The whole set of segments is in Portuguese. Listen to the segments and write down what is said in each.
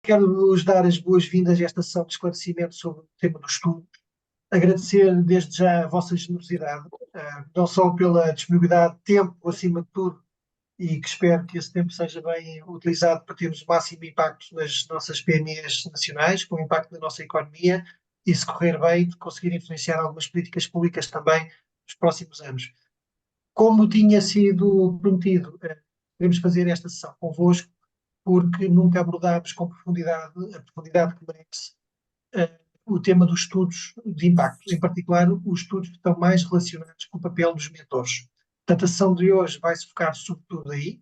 Quero-vos dar as boas-vindas a esta sessão de esclarecimento sobre o tema do estudo. Agradecer desde já a vossa generosidade, não só pela disponibilidade de tempo, acima de tudo, e que espero que esse tempo seja bem utilizado para termos o máximo impacto nas nossas PMEs nacionais, com o impacto na nossa economia, e, se correr bem, de conseguir influenciar algumas políticas públicas também nos próximos anos. Como tinha sido prometido, queremos fazer esta sessão convosco, porque nunca abordámos com profundidade, a profundidade que merece, o tema dos estudos de impacto, em particular os estudos que estão mais relacionados com o papel dos mentores. Portanto, a sessão de hoje vai se focar sobretudo aí.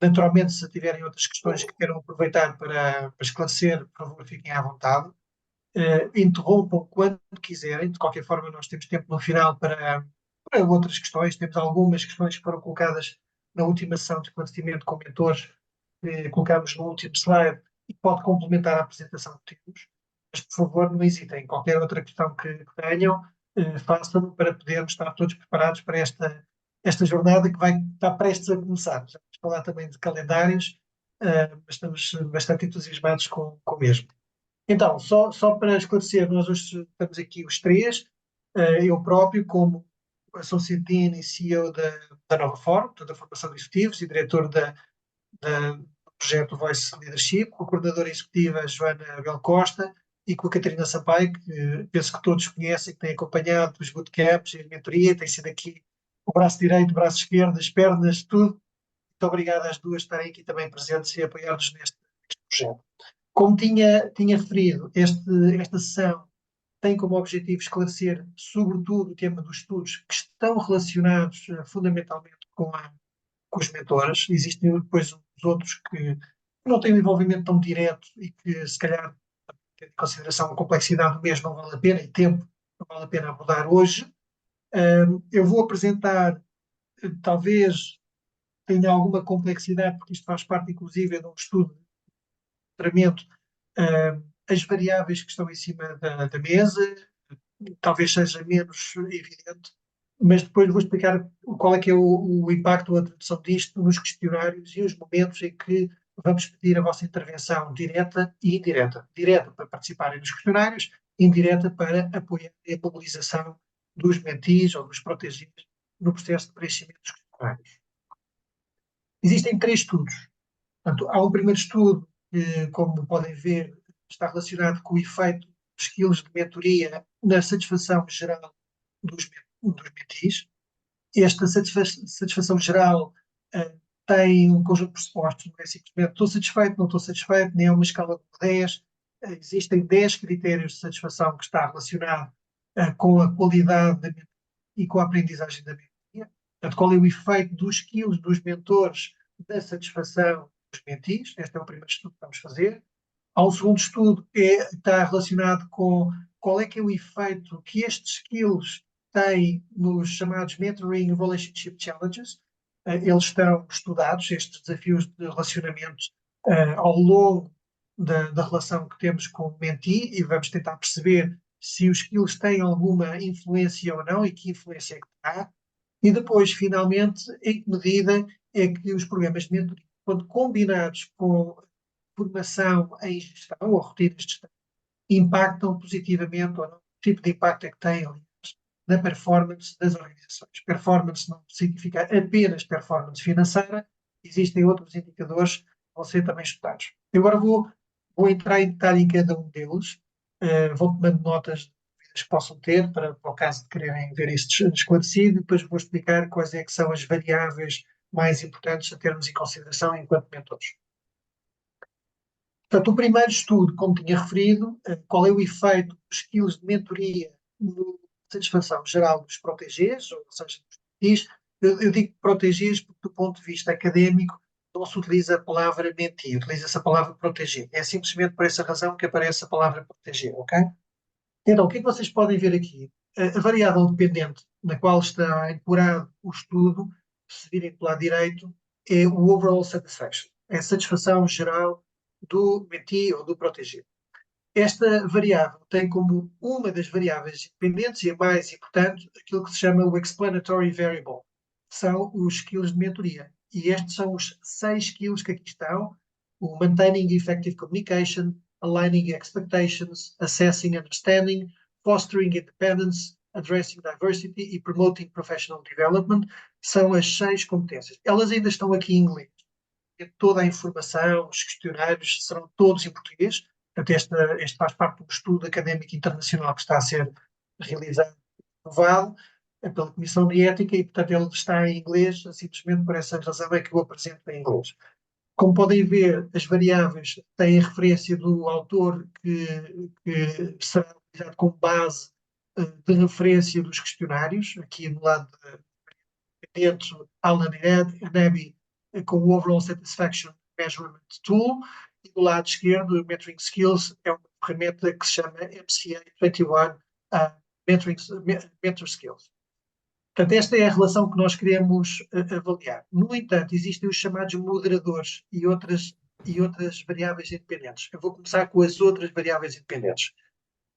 Naturalmente, se tiverem outras questões que queiram aproveitar para esclarecer, por favor, fiquem à vontade. Interrompam quando quiserem. De qualquer forma, nós temos tempo no final para outras questões. Temos algumas questões que foram colocadas na última sessão de esclarecimento com mentores, colocámos no último slide, e pode complementar a apresentação que temos. Mas, por favor, não hesitem. Qualquer outra questão que tenham, façam para podermos estar todos preparados para esta jornada que vai estar prestes a começar. Já vamos falar também de calendários, mas estamos bastante entusiasmados com o mesmo. Então, só para esclarecer, nós hoje estamos aqui os três, eu próprio como Associate Dean e CEO da Nova Form, da formação de executivos e diretor do projeto Voice Leadership, com a coordenadora executiva Joana Bel Costa e com a Catarina Sampaio, que penso que todos conhecem, que tem acompanhado os bootcamps e a mentoria, tem sido aqui o braço direito, o braço esquerdo, as pernas, tudo. Muito obrigado às duas por estarem aqui também presentes e apoiar-nos neste projeto. Como tinha referido, esta sessão tem como objetivo esclarecer, sobretudo, o tema dos estudos que estão relacionados fundamentalmente com os mentores. Existem depois os outros que não têm um envolvimento tão direto e que, se calhar, tendo em consideração a complexidade do mesmo, não vale a pena, e tempo, não vale a pena abordar hoje. Eu vou apresentar, talvez tenha alguma complexidade, porque isto faz parte, inclusive, de um estudo de letramento, as variáveis que estão em cima da mesa, talvez seja menos evidente, mas depois vou explicar qual é que é o impacto ou a tradução disto nos questionários e os momentos em que vamos pedir a vossa intervenção direta e indireta. Direta para participarem nos questionários, indireta para apoiar a mobilização dos mentis ou dos protegidos no processo de preenchimento dos questionários. Existem 3 estudos. Portanto, há um primeiro estudo que, como podem ver, está relacionado com o efeito dos skills de mentoria na satisfação geral dos mentis. Esta satisfação geral tem um conjunto de pressupostos, não é simplesmente estou satisfeito, não estou satisfeito, nem é uma escala de 10. Existem 10 critérios de satisfação que está relacionado com a qualidade da mentoria e com a aprendizagem da mentoria. Portanto, qual é o efeito dos skills dos mentores da satisfação dos mentis? Este é o primeiro estudo que vamos fazer. Há um segundo estudo que está relacionado com qual é que é o efeito que estes skills têm nos chamados Mentoring Relationship Challenges. Eles estão estudados, estes desafios de relacionamento, ao longo da relação que temos com o mentee, e vamos tentar perceber se os skills têm alguma influência ou não e que influência é que há. E depois, finalmente, em que medida é que os programas de mentoria, quando combinados com formação em gestão ou rotinas de gestão, impactam positivamente ou não, que tipo de impacto é que têm, aliás, na performance das organizações. Performance não significa apenas performance financeira, existem outros indicadores que vão ser também estudados. Eu agora vou entrar em detalhe em cada um deles, vou tomando notas que possam ter para o caso de quererem ver isto esclarecido, e depois vou explicar quais é que são as variáveis mais importantes a termos em consideração enquanto mentores. Portanto, o primeiro estudo, como tinha referido, qual é o efeito dos skills de mentoria na satisfação geral dos protégés, ou seja, dos mentis. Eu digo protégés porque, do ponto de vista académico, não se utiliza a palavra mentir, utiliza-se a palavra proteger. É simplesmente por essa razão que aparece a palavra proteger, ok? Então, o que é que vocês podem ver aqui? A variável dependente na qual está ancorado o estudo, se virem pelo lado direito, é o overall satisfaction, é a satisfação geral do mentee ou do protegido. Esta variável tem como uma das variáveis independentes e a mais importante aquilo que se chama o explanatory variable, que são os skills de mentoria. E estes são os 6 skills que aqui estão, o Maintaining Effective Communication, Aligning Expectations, Assessing Understanding, Fostering Independence, Addressing Diversity e Promoting Professional Development, são as 6 competências. Elas ainda estão aqui em inglês. Toda a informação, os questionários serão todos em português. Portanto, este faz parte de um estudo académico internacional que está a ser realizado e aprovado pela Comissão de Ética e, portanto, ele está em inglês, simplesmente por essa razão é que eu apresento em inglês. Como podem ver, as variáveis têm a referência do autor que será utilizado como base de referência dos questionários, aqui no lado dentro, Alan Nabi com o Overall Satisfaction Measurement Tool, e do lado esquerdo, o Mentoring Skills é uma ferramenta que se chama MCA 21 Mentor Skills. Portanto, esta é a relação que nós queremos avaliar. No entanto, existem os chamados moderadores e outras variáveis independentes. Eu vou começar com as outras variáveis independentes.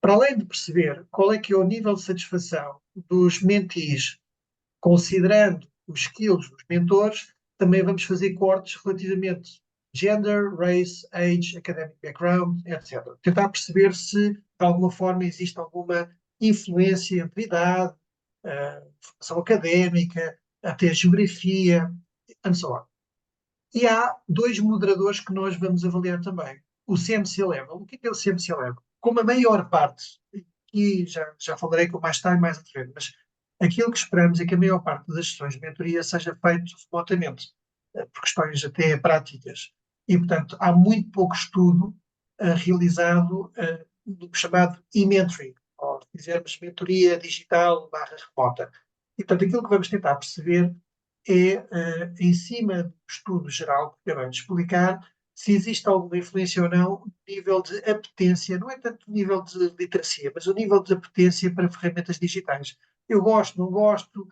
Para além de perceber qual é que é o nível de satisfação dos mentees, considerando os skills dos mentores, também vamos fazer cortes relativamente gender, race, age, academic background, etc. Tentar perceber se, de alguma forma, existe alguma influência entre idade, formação académica, até geografia, and so on. E há 2 moderadores que nós vamos avaliar também. O CMC Level. O que é o CMC Level? Como a maior parte, e já falarei com mais tarde, mais à frente, mas aquilo que esperamos é que a maior parte das sessões de mentoria seja feito remotamente, por questões até práticas. E, portanto, há muito pouco estudo realizado no chamado e-mentoring, ou se quisermos, mentoria digital / remota. E, portanto, aquilo que vamos tentar perceber é, em cima do estudo geral que acabamos de explicar, se existe alguma influência ou não no nível de apetência, não é tanto o nível de literacia, mas o nível de apetência para ferramentas digitais. Eu gosto, não gosto,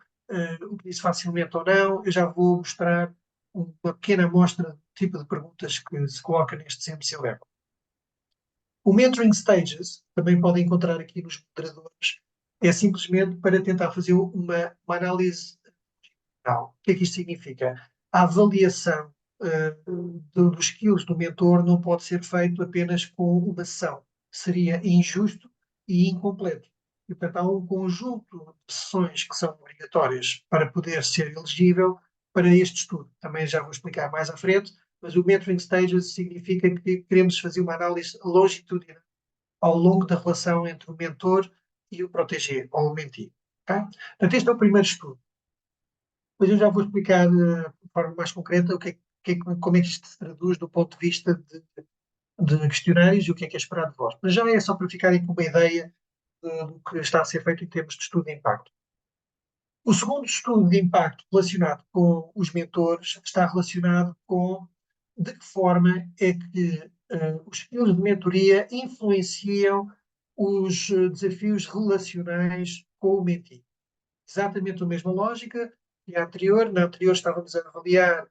utilizo facilmente ou não, eu já vou mostrar uma pequena amostra do tipo de perguntas que se coloca neste CMC Level. O Mentoring Stages, também podem encontrar aqui nos moderadores, é simplesmente para tentar fazer uma análise. O que é que isto significa? A avaliação dos skills do mentor não pode ser feito apenas com uma sessão. Seria injusto e incompleto. E, portanto, há um conjunto de sessões que são obrigatórias para poder ser elegível para este estudo. Também já vou explicar mais à frente, mas o Mentoring Stages significa que queremos fazer uma análise longitudinal ao longo da relação entre o mentor e o protégé, ou o mentee. Okay? Portanto, este é o primeiro estudo. Depois eu já vou explicar de forma mais concreta como é que isto se traduz do ponto de vista de questionários e o que é esperado de vós. Mas já é só para ficarem com uma ideia do que está a ser feito em termos de estudo de impacto. O segundo estudo de impacto relacionado com os mentores está relacionado com de que forma é que os skills de mentoria influenciam os desafios relacionais com o mentee. Exatamente a mesma lógica que a anterior. Na anterior estávamos a avaliar,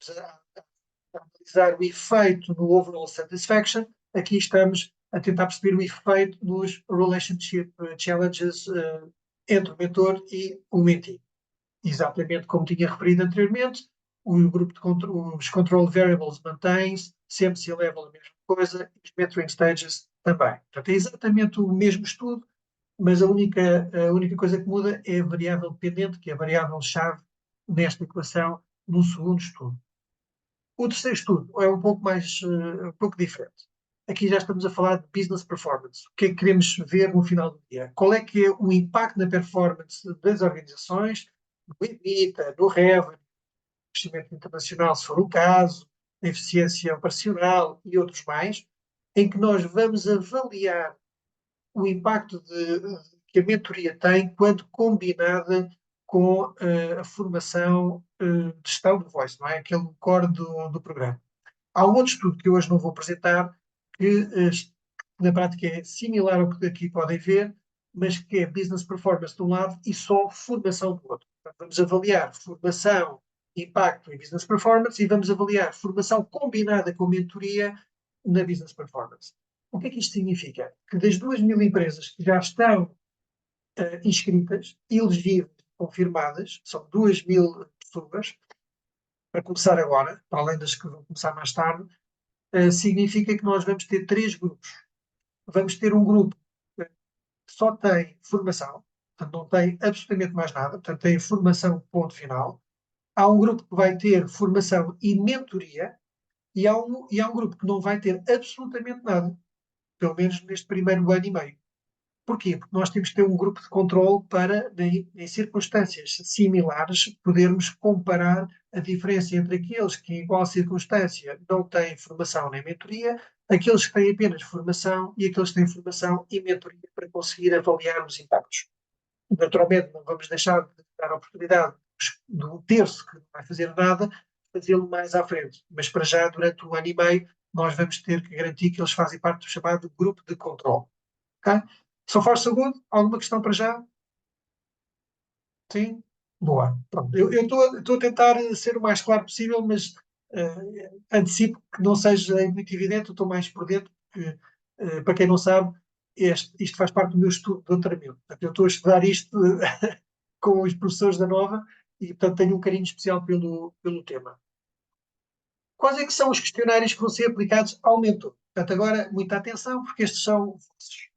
a analisar o efeito no overall satisfaction. Aqui estamos a tentar perceber o efeito nos relationship challenges entre o mentor e o mentee. Exatamente como tinha referido anteriormente, o grupo de os control variables mantém-se, CMC level a mesma coisa, e os mentoring stages também. Portanto, é exatamente o mesmo estudo, mas a única coisa que muda é a variável dependente, que é a variável-chave nesta equação no segundo estudo. O terceiro estudo é um pouco diferente. Aqui já estamos a falar de business performance. O que é que queremos ver no final do dia? Qual é que é o impacto na performance das organizações, no EBITDA, no revenue, no crescimento internacional, se for o caso, na eficiência operacional e outros mais, em que nós vamos avaliar o impacto que a mentoria tem quando combinada com a formação de gestão do voice, não é? Aquele core do programa. Há um outro estudo que eu hoje não vou apresentar, que na prática é similar ao que aqui podem ver, mas que é business performance de um lado e só formação do outro. Portanto, vamos avaliar formação, impacto em business performance e vamos avaliar formação combinada com mentoria na business performance. O que é que isto significa? Que das 2.000 empresas que já estão inscritas, elegíveis, confirmadas, são 2.000 pessoas, para começar agora, para além das que vão começar mais tarde, significa que nós vamos ter três grupos. Vamos ter um grupo que só tem formação, portanto não tem absolutamente mais nada, portanto tem formação, ponto final. Há um grupo que vai ter formação e mentoria, e há um grupo que não vai ter absolutamente nada, pelo menos neste primeiro ano e meio. Porquê? Porque nós temos que ter um grupo de controle para, em circunstâncias similares, podermos comparar a diferença entre aqueles que, em igual circunstância, não têm formação nem mentoria, aqueles que têm apenas formação e aqueles que têm formação e mentoria para conseguir avaliar os impactos. Naturalmente, não vamos deixar de dar a oportunidade do terço que não vai fazer nada, fazê-lo mais à frente. Mas para já, durante um ano e meio, nós vamos ter que garantir que eles fazem parte do chamado grupo de controle. Ok? So far, so good? Alguma questão para já? Sim? Boa. Pronto. Eu estou a tentar ser o mais claro possível, mas antecipo que não seja muito evidente, eu estou mais por dentro, porque, para quem não sabe, isto faz parte do meu estudo de doutoramento. Portanto, eu estou a estudar isto com os professores da Nova e, portanto, tenho um carinho especial pelo tema. Quais é que são os questionários que vão ser aplicados ao mentor? Portanto, agora, muita atenção, porque estes são vossos.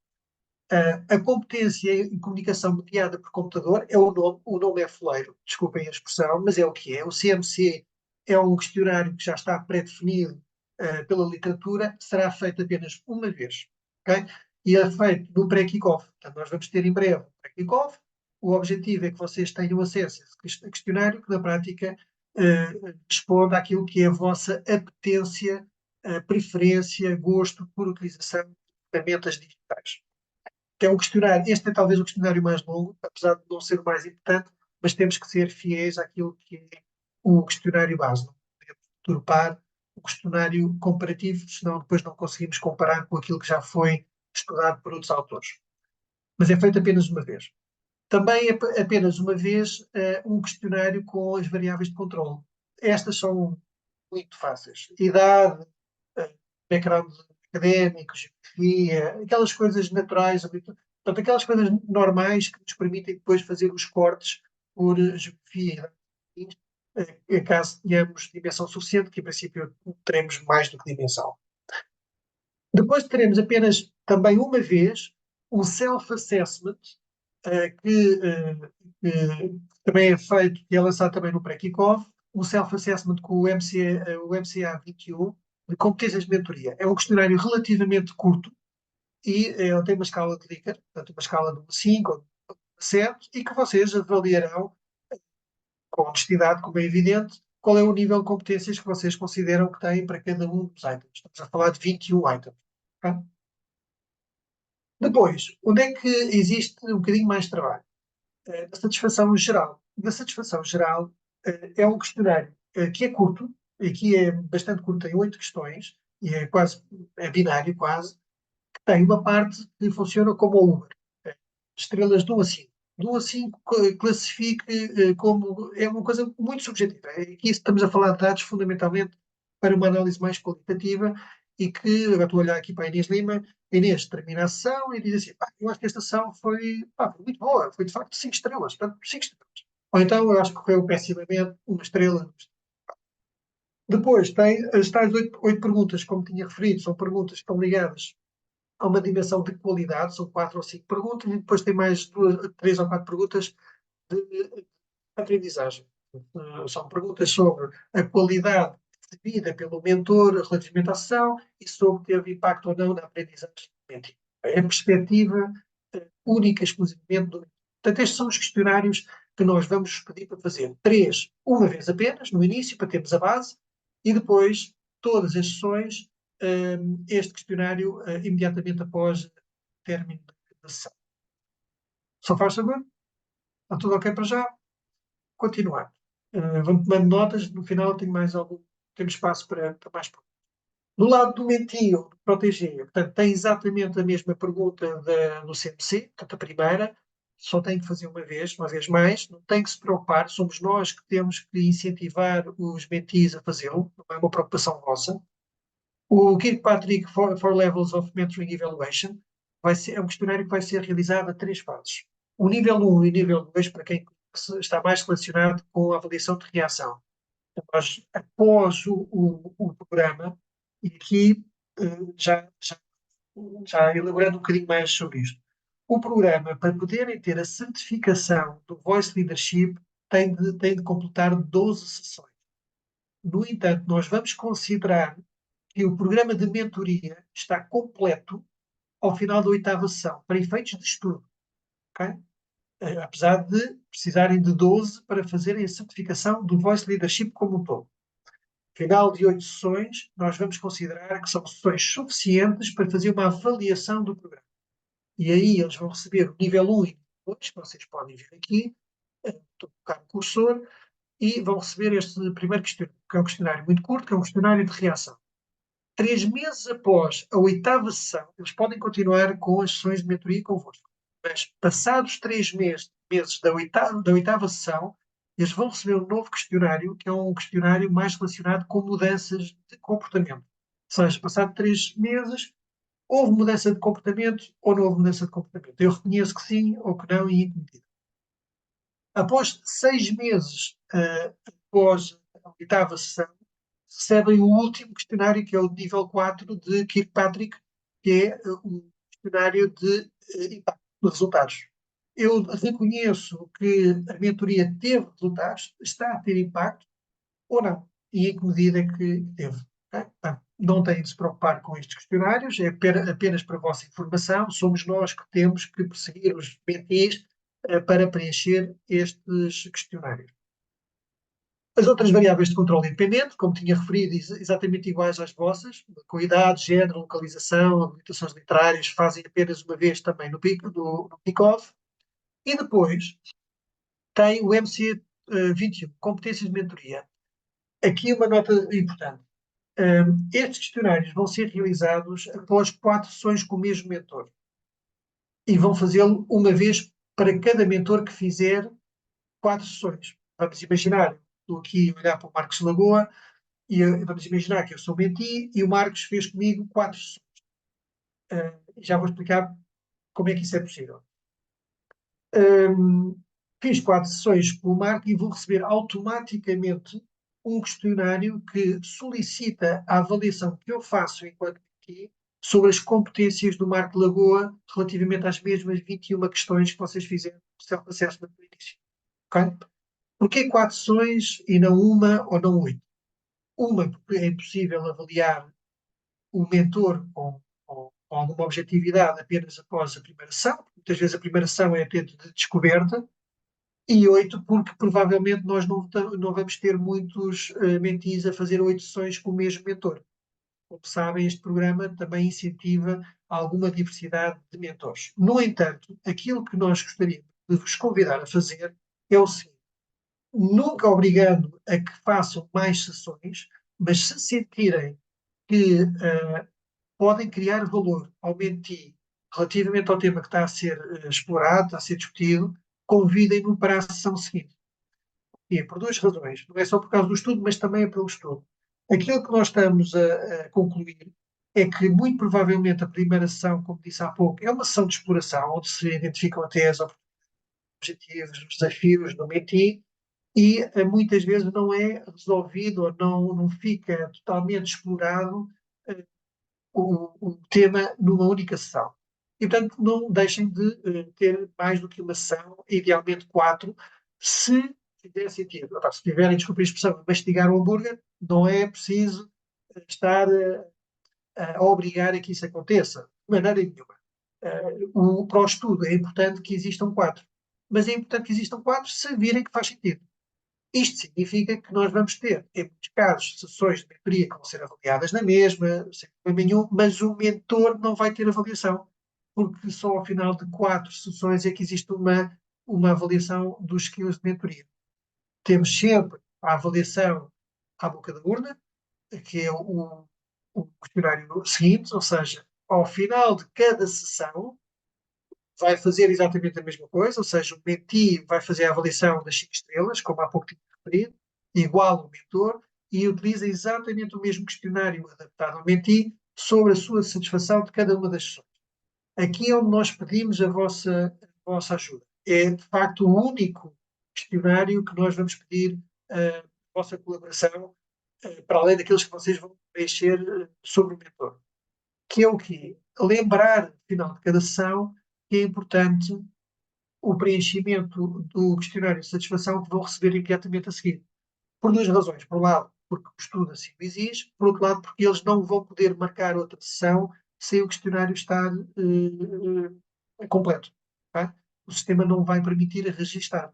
A competência em comunicação mediada por computador é o nome é foleiro, desculpem a expressão, mas é o que é. O CMC é um questionário que já está pré-definido pela literatura, será feito apenas uma vez, ok? E é feito no pré-kick-off. Portanto, nós vamos ter em breve o pré-kick-off. O objetivo é que vocês tenham acesso a esse questionário, que na prática responde àquilo que é a vossa apetência, preferência, gosto por utilização de ferramentas digitais, que é um questionário. Este é talvez o questionário mais longo, apesar de não ser o mais importante, mas temos que ser fiéis àquilo que é o questionário base. Não podemos turpar o questionário comparativo, senão depois não conseguimos comparar com aquilo que já foi estudado por outros autores. Mas é feito apenas uma vez. Também é apenas uma vez um questionário com as variáveis de controle. Estas são muito fáceis. Idade, background académico, geografia, aquelas coisas naturais, portanto, aquelas coisas normais que nos permitem depois fazer os cortes por geografia e caso tenhamos dimensão suficiente, que em princípio teremos mais do que dimensão. Depois teremos apenas também uma vez um self-assessment que também é feito e é lançado também no pré-kickoff, um self-assessment com o MCA 21 de competências de mentoria. É um questionário relativamente curto e ele tem uma escala de Likert, portanto uma escala de 5 ou de 7, e que vocês avaliarão com honestidade, como é evidente, qual é o nível de competências que vocês consideram que têm para cada um dos items. Estamos a falar de 21 items. Okay? Depois, onde é que existe um bocadinho mais trabalho? Da satisfação geral. Da satisfação geral é um questionário que é curto, aqui é bastante curto, tem 8 questões, e é binário quase, que tem uma parte que funciona como o Uber, estrelas de 1 a 5. De 1 a 5 classifique como, é uma coisa muito subjetiva. Aqui estamos a falar de dados fundamentalmente para uma análise mais qualitativa e que, agora estou a olhar aqui para a Inês Lima, a Inês termina a sessão e diz assim, eu acho que esta sessão foi muito boa, foi de facto 5 estrelas, portanto 5 estrelas. Ou então eu acho que correu pessimamente, 1 estrela. Depois tem as tais 8 perguntas, como tinha referido, são perguntas que estão ligadas a uma dimensão de qualidade, são 4 ou 5 perguntas, e depois tem mais 3 ou 4 perguntas de aprendizagem. São perguntas sobre a qualidade recebida pelo mentor relativamente à sessão e sobre teve impacto ou não na aprendizagem. É a perspectiva única, exclusivamente do mentor. Portanto, estes são os questionários que nós vamos pedir para fazer. 3, uma vez apenas, no início, para termos a base, e depois, todas as sessões, este questionário imediatamente após o término da sessão. Só faz saber? Está tudo ok para já? Continuar. Vamos tomando notas, no final temos espaço para mais perguntas. Do lado do mentio, do proteger, portanto, tem exatamente a mesma pergunta do CMC, portanto, a primeira, só tem que fazer uma vez mais, não tem que se preocupar, somos nós que temos que incentivar os mentis a fazê-lo, não é uma preocupação vossa. O Kirkpatrick for Levels of Mentoring Evaluation é um questionário que vai ser realizado a 3 fases. O nível 1 e o nível 2, para quem está mais relacionado com a avaliação de reação. Nós, após o programa, E aqui, já elaborando um bocadinho mais sobre isto. O programa, para poderem ter a certificação do Voice Leadership, tem de completar 12 sessões. No entanto, nós vamos considerar que o programa de mentoria está completo ao final da oitava sessão, para efeitos de estudo. Okay? Apesar de precisarem de 12 para fazerem a certificação do Voice Leadership como um todo. Final de 8 sessões, nós vamos considerar que são sessões suficientes para fazer uma avaliação do programa. E aí eles vão receber o nível 1 e nível 2, que vocês podem ver aqui, estou a colocar o cursor, e vão receber este primeiro questionário, que é um questionário muito curto, que é um questionário de reação. 3 meses após a oitava sessão, eles podem continuar com as sessões de mentoria convosco. Mas passados 3 meses da oitava sessão, eles vão receber um novo questionário, que é um questionário mais relacionado com mudanças de comportamento. Ou seja, passado 3 meses, houve mudança de comportamento ou não houve mudança de comportamento. Eu reconheço que sim ou que não e em que medida. Após 6 meses, após a oitava sessão, recebem o último questionário, que é o nível 4 de Kirkpatrick, que é um questionário de impacto de resultados. Eu reconheço que a mentoria teve resultados, está a ter impacto ou não, e em que medida é que teve. Okay? Portanto, não têm de se preocupar com estes questionários, é apenas para a vossa informação, somos nós que temos que perseguir os mentis para preencher estes questionários. As outras variáveis de controle independente, como tinha referido, exatamente iguais às vossas, com idade, género, localização, habilitações literárias, fazem apenas uma vez também no pick-off. E depois tem o MC 21, competências de mentoria. Aqui uma nota importante. Estes questionários vão ser realizados após 4 sessões com o mesmo mentor. E vão fazê-lo uma vez para cada mentor que fizer 4 sessões. Vamos imaginar, estou aqui a olhar para o Marcos Lagoa, e vamos imaginar que eu sou menti e o Marcos fez comigo 4 sessões. Já vou explicar como é que isso é possível. Fiz 4 sessões com o Marco e vou receber automaticamente um questionário que solicita a avaliação que eu faço enquanto menti sobre as competências do Marco Lagoa relativamente às mesmas 21 questões que vocês fizeram no self-assessment no início. Okay? Porquê 4 sessões e não uma ou não 8? Uma, porque é impossível avaliar o mentor com alguma objetividade apenas após a primeira sessão, muitas vezes a primeira sessão é atento de descoberta, e 8, porque provavelmente nós não vamos ter muitos mentis a fazer 8 sessões com o mesmo mentor. Como sabem, este programa também incentiva alguma diversidade de mentores. No entanto, aquilo que nós gostaríamos de vos convidar a fazer é o seguinte: nunca obrigando a que façam mais sessões, mas se sentirem que podem criar valor ao menti relativamente ao tema que está a ser explorado, está a ser discutido, convidem-no para a sessão seguinte. E por 2 razões. Não é só por causa do estudo, mas também é pelo estudo. Aquilo que nós estamos a concluir é que, muito provavelmente, a primeira sessão, como disse há pouco, é uma sessão de exploração, onde se identificam até as objetivos, os desafios do menti, e muitas vezes não é resolvido ou não fica totalmente explorado o tema numa única sessão. E, portanto, não deixem de ter mais do que uma sessão, idealmente 4, se fizer sentido. Ora, se tiverem, desculpe a expressão, mastigar o hambúrguer, não é preciso estar a obrigar a que isso aconteça, de maneira nenhuma. Para o estudo é importante que existam 4, mas é importante que existam 4 se virem que faz sentido. Isto significa que nós vamos ter, em muitos casos, sessões de mentoria que vão ser avaliadas na mesma, sem problema nenhum, mas o mentor não vai ter avaliação, porque só ao final de 4 sessões é que existe uma avaliação dos skills de mentoria. Temos sempre a avaliação à boca da urna, que é o questionário seguinte, ou seja, ao final de cada sessão, vai fazer exatamente a mesma coisa, ou seja, o menti vai fazer a avaliação das 5 estrelas, como há pouco tinha referido, igual ao mentor, e utiliza exatamente o mesmo questionário adaptado ao menti sobre a sua satisfação de cada uma das sessões. Aqui é onde nós pedimos a vossa ajuda. É, de facto, o único questionário que nós vamos pedir a vossa colaboração para além daqueles que vocês vão preencher sobre o mentor, que é o quê? Lembrar, no final de cada sessão, que é importante o preenchimento do questionário de satisfação que vão receber imediatamente a seguir. Por duas razões. Por um lado, porque o estudo assim o exige, por outro lado, porque eles não vão poder marcar outra sessão sem o questionário estar completo. Tá? O sistema não vai permitir registar.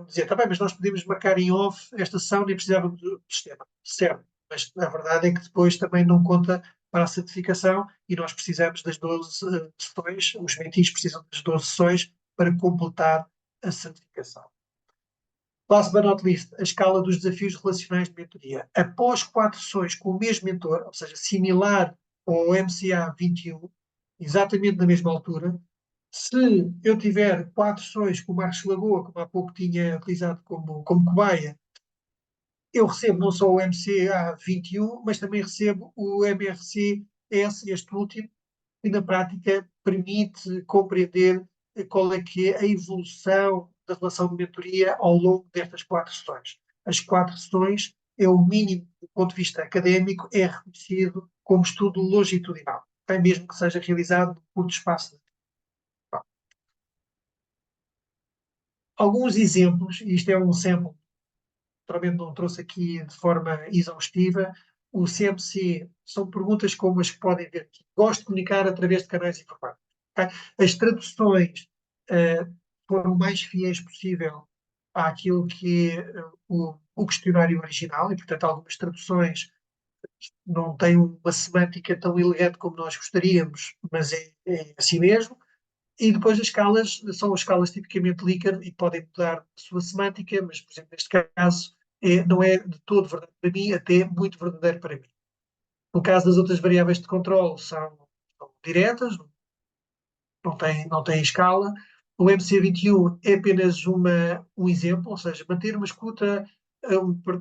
Dizer, tá bem, mas nós podemos marcar em off esta sessão, nem precisávamos do sistema. Certo, mas a verdade é que depois também não conta para a certificação e nós precisamos das 12 sessões, os mentis precisam das 12 sessões para completar a certificação. Last but not least, a escala dos desafios relacionais de mentoria. Após 4 sessões com o mesmo mentor, ou seja, similar ao MCA 21, exatamente na mesma altura, se eu tiver 4 sessões com o Marcos Lagoa, como há pouco tinha utilizado como cobaia, eu recebo não só o MCA 21, mas também recebo o MRC-S, este último, que na prática permite compreender qual é que é a evolução da relação de mentoria ao longo destas 4 sessões. As 4 sessões é o mínimo do ponto de vista académico, é reconhecido como estudo longitudinal, até mesmo que seja realizado por curto espaço de tempo. Alguns exemplos, e isto é um sample, naturalmente não trouxe aqui de forma exaustiva, o CMC são perguntas como as que podem ver aqui. Gosto de comunicar através de canais informáticos. Okay? As traduções foram o mais fiéis possível àquilo que é o questionário original, e portanto algumas traduções não têm uma semântica tão elegante como nós gostaríamos, mas é assim mesmo. E depois as escalas são as escalas tipicamente Likert e podem mudar a sua semântica, mas, por exemplo, neste caso, não é de todo verdadeiro para mim, até muito verdadeiro para mim. No caso das outras variáveis de controle, são diretas, não têm escala. O MC21 é apenas um exemplo, ou seja, manter uma escuta,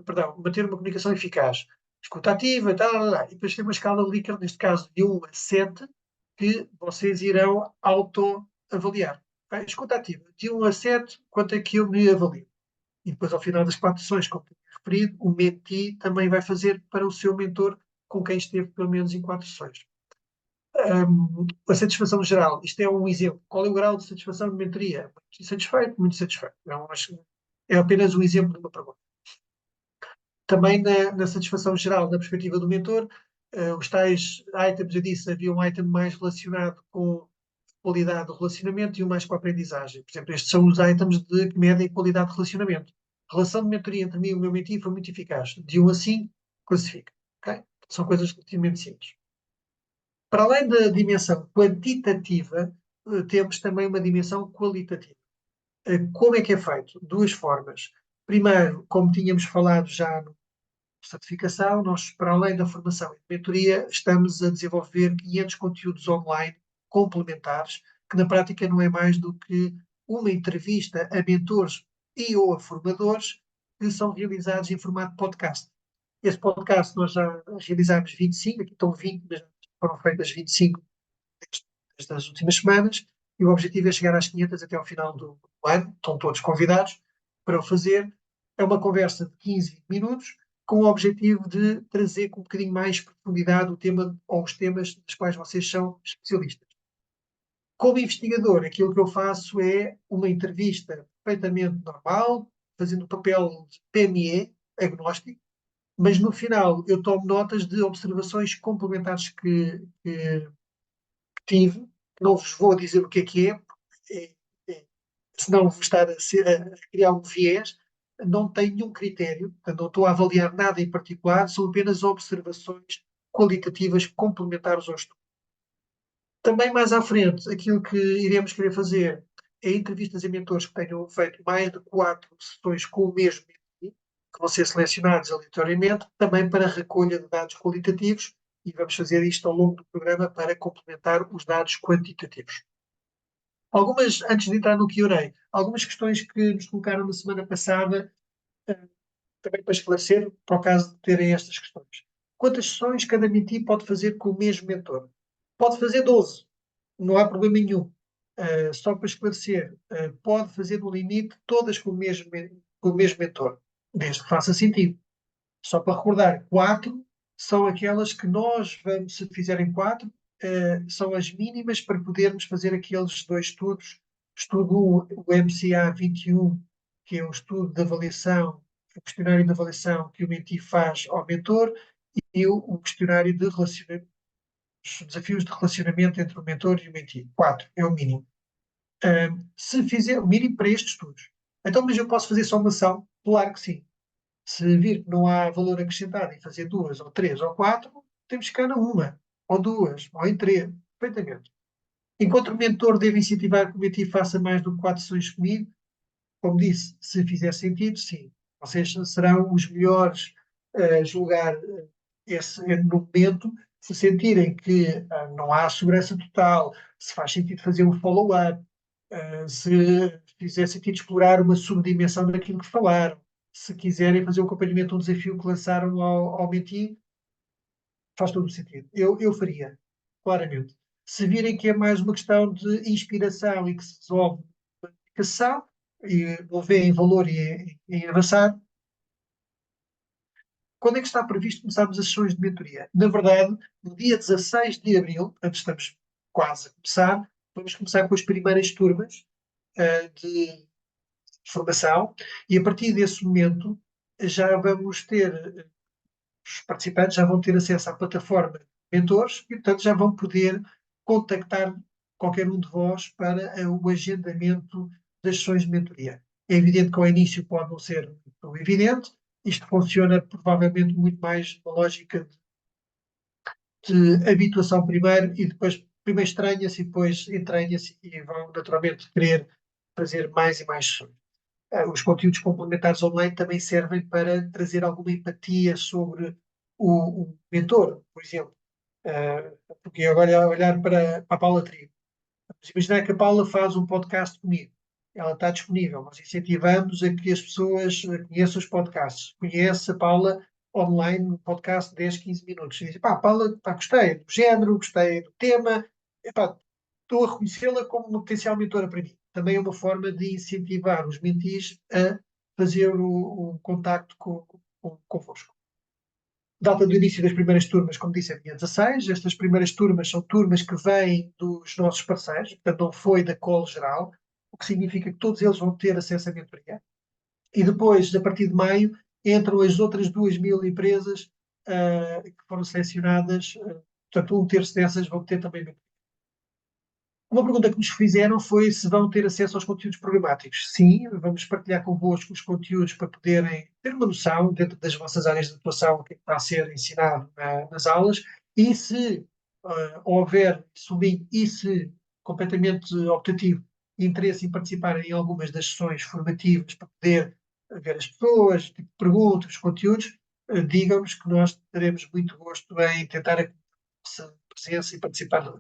perdão, manter uma comunicação eficaz. Escuta ativa, e depois tem uma escala Likert, neste caso de 1 a 7, que vocês irão autoavaliar. Okay? Escuta ativa, de 1 a 7, quanto é que eu me avalio? E depois, ao final das 4 sessões, como tinha referido, o menti também vai fazer para o seu mentor com quem esteve pelo menos em 4 sessões. A satisfação geral, isto é um exemplo. Qual é o grau de satisfação de mentoria? Muito satisfeito, muito satisfeito. É apenas um exemplo de uma pergunta. Também na satisfação geral, na perspectiva do mentor, os tais items, eu disse, havia um item mais relacionado com qualidade do relacionamento e um mais com a aprendizagem. Por exemplo, estes são os items que medem qualidade de relacionamento. A relação de mentoria entre mim e o meu mentor foi muito eficaz. De 1 a 5, classifica. Okay? São coisas relativamente simples. Para além da dimensão quantitativa, temos também uma dimensão qualitativa. Como é que é feito? Duas formas. Primeiro, como tínhamos falado já na certificação, nós, para além da formação e de mentoria, estamos a desenvolver 500 conteúdos online complementares, que na prática não é mais do que uma entrevista a mentores e ou a formadores que são realizados em formato podcast. Esse podcast nós já realizámos 25, aqui estão 20, mas foram feitas 25 destas últimas semanas, e o objetivo é chegar às 500 até ao final do ano. Estão todos convidados para o fazer. É uma conversa de 15, 20 minutos, com o objetivo de trazer com um bocadinho mais profundidade o tema ou os temas dos quais vocês são especialistas. Como investigador, aquilo que eu faço é uma entrevista perfeitamente normal, fazendo o papel de PME, agnóstico, mas no final eu tomo notas de observações complementares que tive. Não vos vou dizer o que é, é, é senão vou estar a criar um viés. Não tenho nenhum critério, não estou a avaliar nada em particular, são apenas observações qualitativas complementares ao estudo. Também mais à frente, aquilo que iremos querer fazer é entrevistas a mentores que tenham feito mais de 4 sessões com o mesmo mentor, que vão ser selecionados aleatoriamente, também para recolha de dados qualitativos, e vamos fazer isto ao longo do programa para complementar os dados quantitativos. Antes de entrar no Q&A, algumas questões que nos colocaram na semana passada, também para esclarecer, para o caso de terem estas questões. Quantas sessões cada mentor pode fazer com o mesmo mentor? Pode fazer 12, não há problema nenhum. Só para esclarecer, pode fazer no limite todas com o mesmo mentor, desde que faça sentido. Só para recordar, 4 são aquelas que nós vamos, se fizerem 4, são as mínimas para podermos fazer aqueles 2 estudos. Estudo 1, o MCA 21, que é o estudo de avaliação, o questionário de avaliação que o mentee faz ao mentor, e o questionário de relacionamento, os desafios de relacionamento entre o mentor e o mentee. 4 é o mínimo. Se fizer o mínimo para estes estudos. Então, mas eu posso fazer só uma ação? Claro que sim. Se vir que não há valor acrescentado em fazer 2 ou 3 ou 4, temos que ficar na uma, ou 2, ou em 3, perfeitamente. Enquanto o mentor deve incentivar que o mentee faça mais do que 4 sessões comigo, como disse, se fizer sentido, sim. Vocês serão os melhores a julgar esse no momento, se sentirem que não há segurança total, se faz sentido fazer um follow-up, se fizer sentido explorar uma subdimensão daquilo que falaram, se quiserem fazer um acompanhamento de um desafio que lançaram ao mentee, faz todo o sentido. Eu faria, claramente. Se virem que é mais uma questão de inspiração e que se resolve com dedicação e não veem valor em avançar, quando é que está previsto começarmos as sessões de mentoria? Na verdade, no dia 16 de abril, portanto estamos quase a começar, vamos começar com as primeiras turmas de formação e a partir desse momento já vamos ter, os participantes já vão ter acesso à plataforma de mentores e, portanto, já vão poder contactar qualquer um de vós para o agendamento das sessões de mentoria. É evidente que ao início pode não ser muito evidente, isto funciona provavelmente muito mais na lógica de habituação primeiro e depois primeiro estranha-se e depois entranha-se e vão naturalmente querer fazer mais e mais sessões. Os conteúdos complementares online também servem para trazer alguma empatia sobre o mentor, por exemplo. Porque agora olhar para a Paula Trigo. Vamos imaginar que a Paula faz um podcast comigo. Ela está disponível. Nós incentivamos a que as pessoas conheçam os podcasts. Conhece a Paula online, no podcast de 10, 15 minutos. E diz, pá, Paula, pá, gostei do género, gostei do tema. Epá, estou a reconhecê-la como uma potencial mentora para mim. Também é uma forma de incentivar os mentees a fazer o contacto convosco. Data do início das primeiras turmas, como disse, é dia 16. Estas primeiras turmas são turmas que vêm dos nossos parceiros, portanto não foi da Call geral, o que significa que todos eles vão ter acesso à mentoria. E depois, a partir de maio, entram as outras 2.000 empresas que foram selecionadas, portanto um terço dessas vão ter também mentoria. Uma pergunta que nos fizeram foi se vão ter acesso aos conteúdos programáticos. Sim, vamos partilhar convosco os conteúdos para poderem ter uma noção dentro das vossas áreas de atuação o que está a ser ensinado nas aulas e se houver, sublinho, e se completamente optativo, interesse em participar em algumas das sessões formativas para poder ver as pessoas, tipo de perguntas, conteúdos, digam-nos que nós teremos muito gosto em tentar a vossa presença e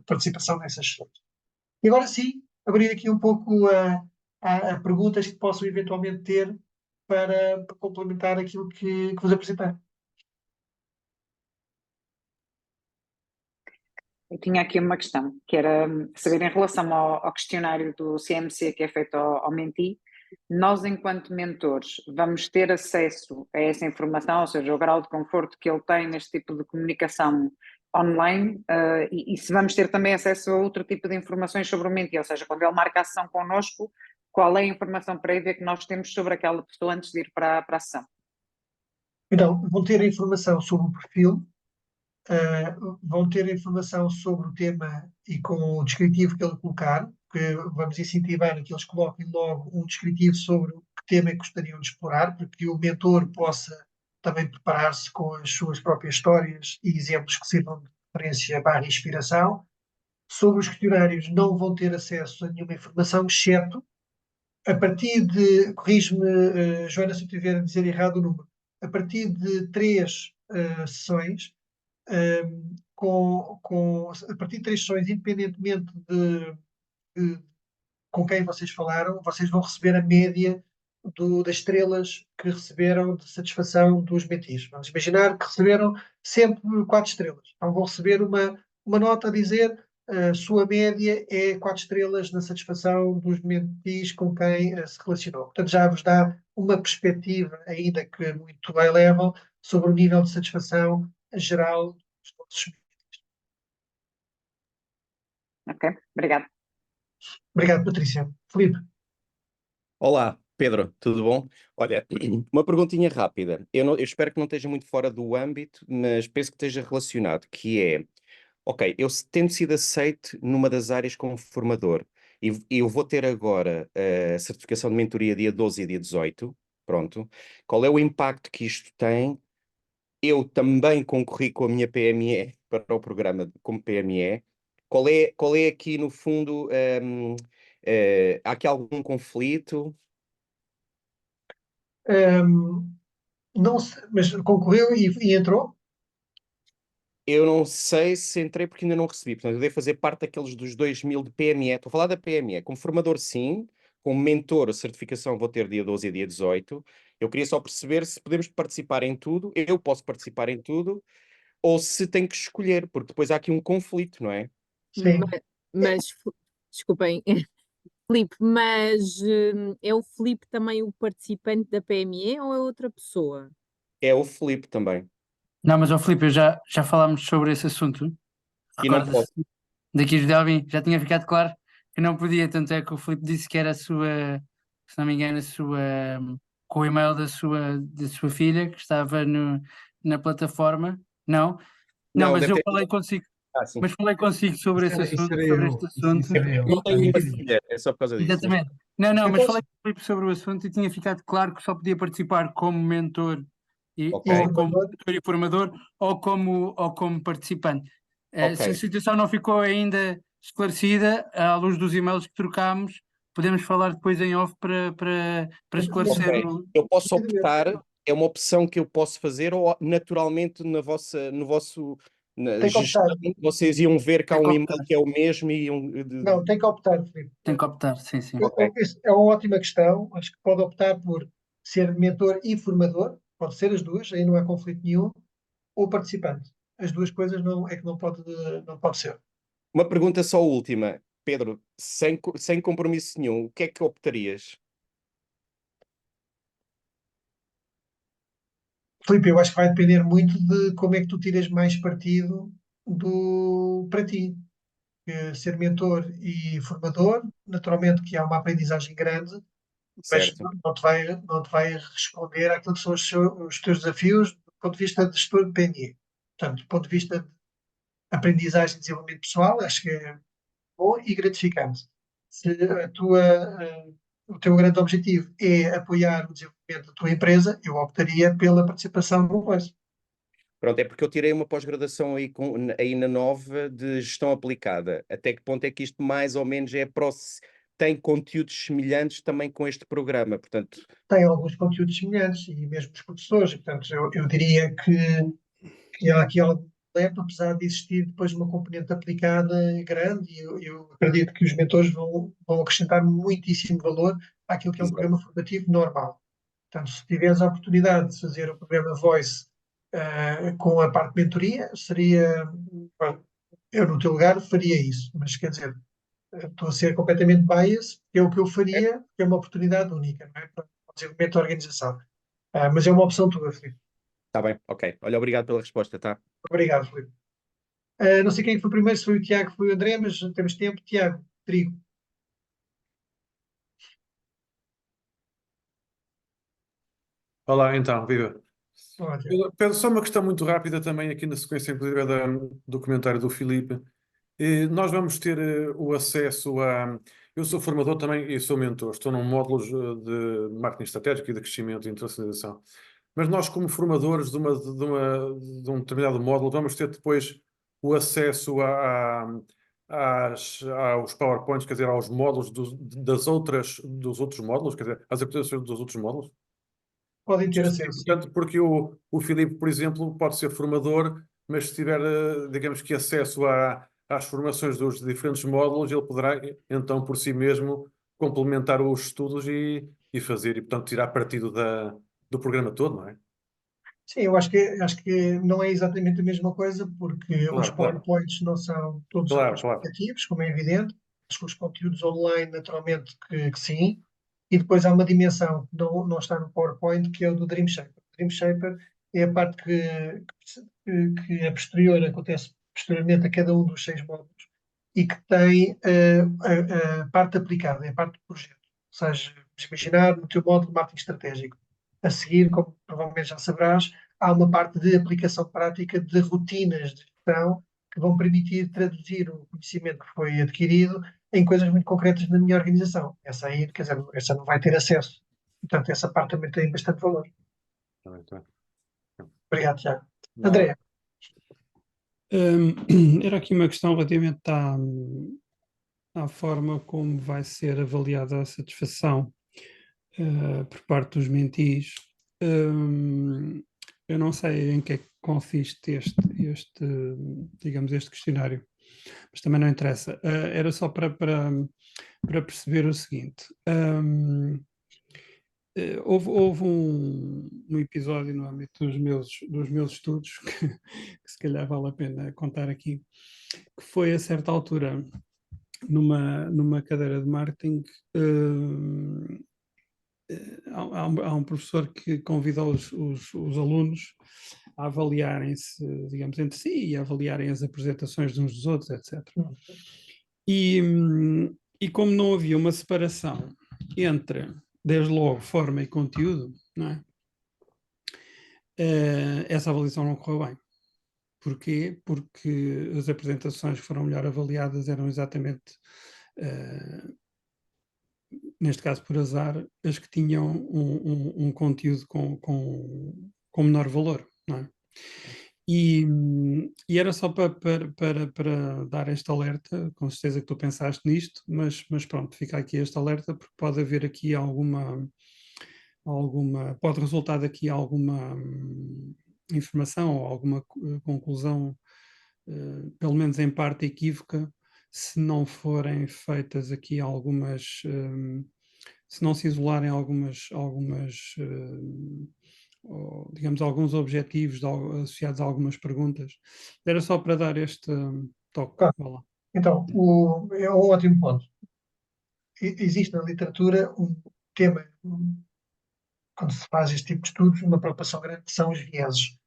participação nessas sessões. E agora sim, abrir aqui um pouco a perguntas que possam eventualmente ter para complementar aquilo que vos apresentei. Eu tinha aqui uma questão, que era saber em relação ao questionário do CMC que é feito ao mentee, nós enquanto mentores vamos ter acesso a essa informação, ou seja, o grau de conforto que ele tem neste tipo de comunicação online, e se vamos ter também acesso a outro tipo de informações sobre o mentee, ou seja, quando ele marca a sessão connosco, qual é a informação prévia que nós temos sobre aquela pessoa antes de ir para a sessão? Então, vão ter a informação sobre o perfil, vão ter a informação sobre o tema e com o descritivo que ele colocar, que vamos incentivar a que eles coloquem logo um descritivo sobre que tema é que gostariam de explorar, para que o mentor possa também preparar-se com as suas próprias histórias e exemplos que sirvam de referência barra inspiração. Sobre os questionários não vão ter acesso a nenhuma informação, exceto a partir de, corrige-me, Joana, se eu estiver a dizer errado o número, a partir de 3 sessões, a partir de 3 sessões, independentemente de com quem vocês falaram, vocês vão receber a média das estrelas que receberam de satisfação dos mentees. Vamos imaginar que receberam sempre 4 estrelas. Então vão receber uma nota a dizer a sua média é 4 estrelas na satisfação dos mentees com quem se relacionou. Portanto, já vos dá uma perspectiva, ainda que muito high level, sobre o nível de satisfação geral dos nossos. Ok, obrigada. Obrigado, Patrícia. Filipe, Olá, Pedro, tudo bom? Olha, uma perguntinha rápida. Eu espero que não esteja muito fora do âmbito, mas penso que esteja relacionado, que é, ok, eu tendo sido aceite numa das áreas como formador, e eu vou ter agora a certificação de mentoria dia 12 e dia 18, pronto. Qual é o impacto que isto tem? Eu também concorri com a minha PME para o programa como PME. Qual é aqui, no fundo, há aqui algum conflito? não mas concorreu e entrou? Eu não sei se entrei porque ainda não recebi. Portanto, eu devo fazer parte daqueles dos 2000 de PME. Estou a falar da PME. Como formador, sim. Como mentor, a certificação vou ter dia 12 e dia 18. Eu queria só perceber se podemos participar em tudo. Eu posso participar em tudo. Ou se tenho que escolher, porque depois há aqui um conflito, não é? Sim. Mas, desculpem, Filipe, mas é o Filipe também o participante da PME ou é outra pessoa? É o Filipe também. Não, mas, ó Filipe, já falámos sobre esse assunto. E não Recorda-se? posso. Daqui de Alvin, já tinha ficado claro que não podia, tanto é que o Filipe disse que era a sua, se não me engano, a sua, com o e-mail da sua filha, que estava na plataforma. Não? Não, Não, mas deve eu ter. falei consigo, Ah, sim. mas falei consigo sobre esse Isso assunto, era sobre eu. este assunto. Isso era eu. Não tenho uma E- filha, é só por causa disso. Exatamente. Não, mas Então, falei com o Filipe sobre o assunto e tinha ficado claro que só podia participar como mentor Ok. ou como formador. mentor e formador ou como participante. Ok. Se a situação não ficou ainda esclarecida, à luz dos e-mails que trocámos, podemos falar depois em off para esclarecer Ok. o. Eu posso optar, é uma opção que eu posso fazer, ou naturalmente no vosso Tem que gestão, optar. vocês iam ver que há Tem que um optar. e-mail que é o mesmo e Não, tem que optar, Filipe. Tem que optar, sim, sim. Ok. É uma ótima questão. Acho que pode optar por ser mentor e formador. Pode ser as duas, aí não há conflito nenhum. Ou participante. As duas coisas não, é que não pode ser. Uma pergunta só última. Pedro, sem compromisso nenhum, o que é que optarias? Filipe, eu acho que vai depender muito de como é que tu tiras mais partido para ti. Ser mentor e formador, naturalmente que há uma aprendizagem grande, mas Certo? não te vai responder àquilo que são os teus desafios do ponto de vista de gestor de PNE. Portanto, do ponto de vista de aprendizagem e desenvolvimento pessoal, acho que é bom e gratificante. Se o teu grande objetivo é apoiar o desenvolvimento da tua empresa, eu optaria pela participação no Voice. Pronto, é porque eu tirei uma pós-graduação aí na Nova de gestão aplicada. Até que ponto é que isto mais ou menos tem conteúdos semelhantes também com este programa? Portanto, Tem alguns conteúdos semelhantes e mesmo os professores, e, portanto, eu diria que há aqui algo leve, apesar de existir depois uma componente aplicada grande, e eu acredito que os mentores vão acrescentar muitíssimo valor àquilo que é um exato. programa formativo normal. Portanto, se tiveres a oportunidade de fazer o programa Voice com a parte de mentoria, seria, bom, eu no teu lugar faria isso, mas quer dizer, estou a ser completamente biased, é o que eu faria, é uma oportunidade única, não é? Para o desenvolvimento da organização. Mas é uma opção tua, Filipe. Está bem, ok. Olha, obrigado pela resposta, tá? Obrigado, Filipe. Não sei quem foi primeiro, se foi o Tiago, foi o André, mas temos tempo. Tiago, Trigo. Olá, então, viva. Olá, Tiago. Pedro, só uma questão muito rápida também aqui na sequência, inclusive, do comentário do Filipe. Nós vamos ter o acesso a. Eu sou formador também e sou mentor. Estou num módulo de marketing estratégico e de crescimento e internacionalização. Mas nós, como formadores de um determinado módulo, vamos ter depois o acesso aos PowerPoints, quer dizer, aos módulos dos outros módulos, quer dizer, às apresentações dos outros módulos. Podem ter Isto é acesso, sim. importante porque o Filipe, por exemplo, pode ser formador, mas se tiver, digamos que, acesso às formações dos diferentes módulos, ele poderá, então, por si mesmo, complementar os estudos e fazer, e, portanto, tirar partido do programa todo, não é? Sim, eu acho que não é exatamente a mesma coisa, porque os Claro, claro, PowerPoints não são todos claro, eles claro. explicativos, como é evidente. Acho que os conteúdos online, naturalmente, que sim. E depois há uma dimensão que não está no PowerPoint, que é o do Dream Shaper. O Dream Shaper é a parte que é posterior, acontece posteriormente a cada um dos 6 módulos e que tem a parte aplicada, é a parte do projeto. Ou seja, vamos imaginar no teu módulo de marketing estratégico. A seguir, como provavelmente já saberás, há uma parte de aplicação prática de rotinas de gestão que vão permitir traduzir o conhecimento que foi adquirido em coisas muito concretas na minha organização. Essa aí, quer dizer, essa não vai ter acesso. Portanto, essa parte também tem bastante valor. Tá bem, tá bem. Obrigado, Tiago. Nada. André, Era aqui uma questão relativamente à forma como vai ser avaliada a satisfação por parte dos mentees. Eu não sei em que é que consiste digamos, este questionário, mas também não interessa. Era só para perceber o seguinte. Houve um episódio no âmbito dos meus estudos que se calhar vale a pena contar aqui, que foi a certa altura numa cadeira de marketing. Há um professor que convidou os alunos a avaliarem-se, digamos, entre si e a avaliarem as apresentações de uns dos outros, etc. E como não havia uma separação entre, desde logo, forma e conteúdo, não é? Essa avaliação não correu bem. Porquê? Porque as apresentações que foram melhor avaliadas eram exatamente, neste caso por azar, as que tinham um conteúdo com menor valor, não é? E era só para dar este alerta, com certeza que tu pensaste nisto, mas pronto, fica aqui este alerta, porque pode haver aqui pode resultar daqui alguma informação ou alguma conclusão, pelo menos em parte equívoca, se não forem feitas aqui algumas, se não se isolarem algumas digamos, alguns objetivos associados a algumas perguntas. Era só para dar este toque. Claro. Vá lá. então, é um ótimo ponto. Existe na literatura um tema, quando se faz este tipo de estudos, uma preocupação grande, que são os vieses.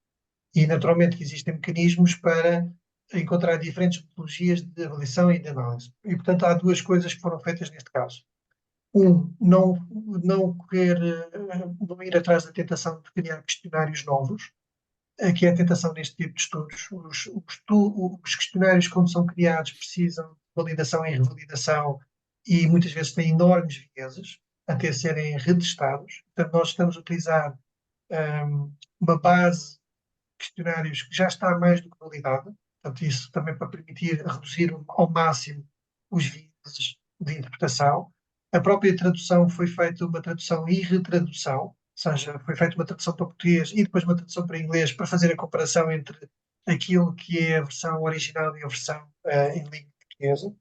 E, naturalmente, que existem mecanismos para encontrar diferentes metodologias de avaliação e de análise. E, portanto, há duas coisas que foram feitas neste caso. Não não ir atrás da tentação de criar questionários novos, que é a tentação neste tipo de estudos. Os questionários, quando são criados, precisam de validação e revalidação e muitas vezes têm enormes vieses até serem retestados. Portanto, nós estamos a utilizar uma base de questionários que já está mais do que validada. Portanto, isso também para permitir reduzir ao máximo os vieses de interpretação. A própria tradução foi feita uma tradução e retradução, ou seja, foi feita uma tradução para português e depois uma tradução para inglês para fazer a comparação entre aquilo que é a versão original e a versão em língua portuguesa.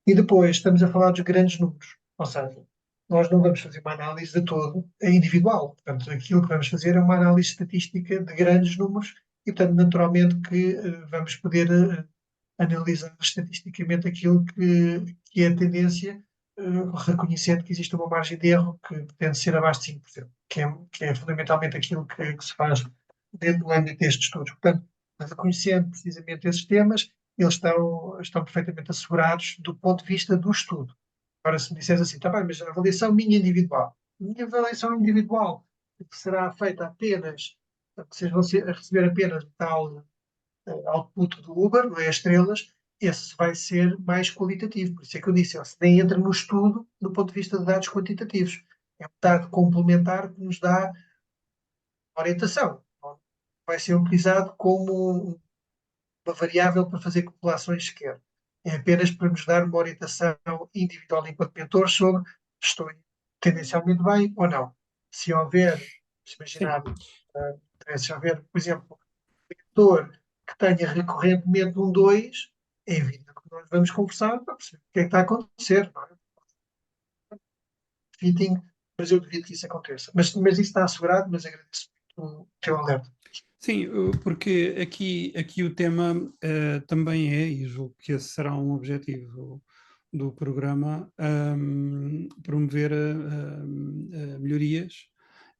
E depois estamos a falar dos grandes números, ou seja, nós não vamos fazer uma análise de todo individual. Portanto, aquilo que vamos fazer é uma análise estatística de grandes números e, portanto, naturalmente que vamos poder analisar estatisticamente aquilo que é a tendência, reconhecendo que existe uma margem de erro que tende a ser abaixo de 5%, que é fundamentalmente aquilo que se faz dentro do âmbito destes estudos. Portanto, reconhecendo precisamente esses temas, eles estão perfeitamente assegurados do ponto de vista do estudo. Agora, se me disseres assim, está bem, mas a avaliação minha individual. Minha avaliação individual será feita apenas, vocês vão receber apenas tal output do Uber, não é as estrelas, esse vai ser mais qualitativo. Por isso é que eu disse, ele nem entra no estudo do ponto de vista de dados quantitativos. É um dado complementar que nos dá orientação. Vai ser utilizado como uma variável para fazer calculações sequer. É apenas para nos dar uma orientação individual enquanto mentor sobre estou tendencialmente bem ou não. Se houver, se imaginar, se houver, por exemplo, um mentor que tenha recorrentemente um 2, é evidente que nós vamos conversar para perceber o que é que está a acontecer. Não é? Fitting, mas eu duvido que isso aconteça. Mas isso está assegurado, mas agradeço muito o teu alerta. Sim, porque aqui o tema também é, e julgo que esse será um objetivo do programa, promover melhorias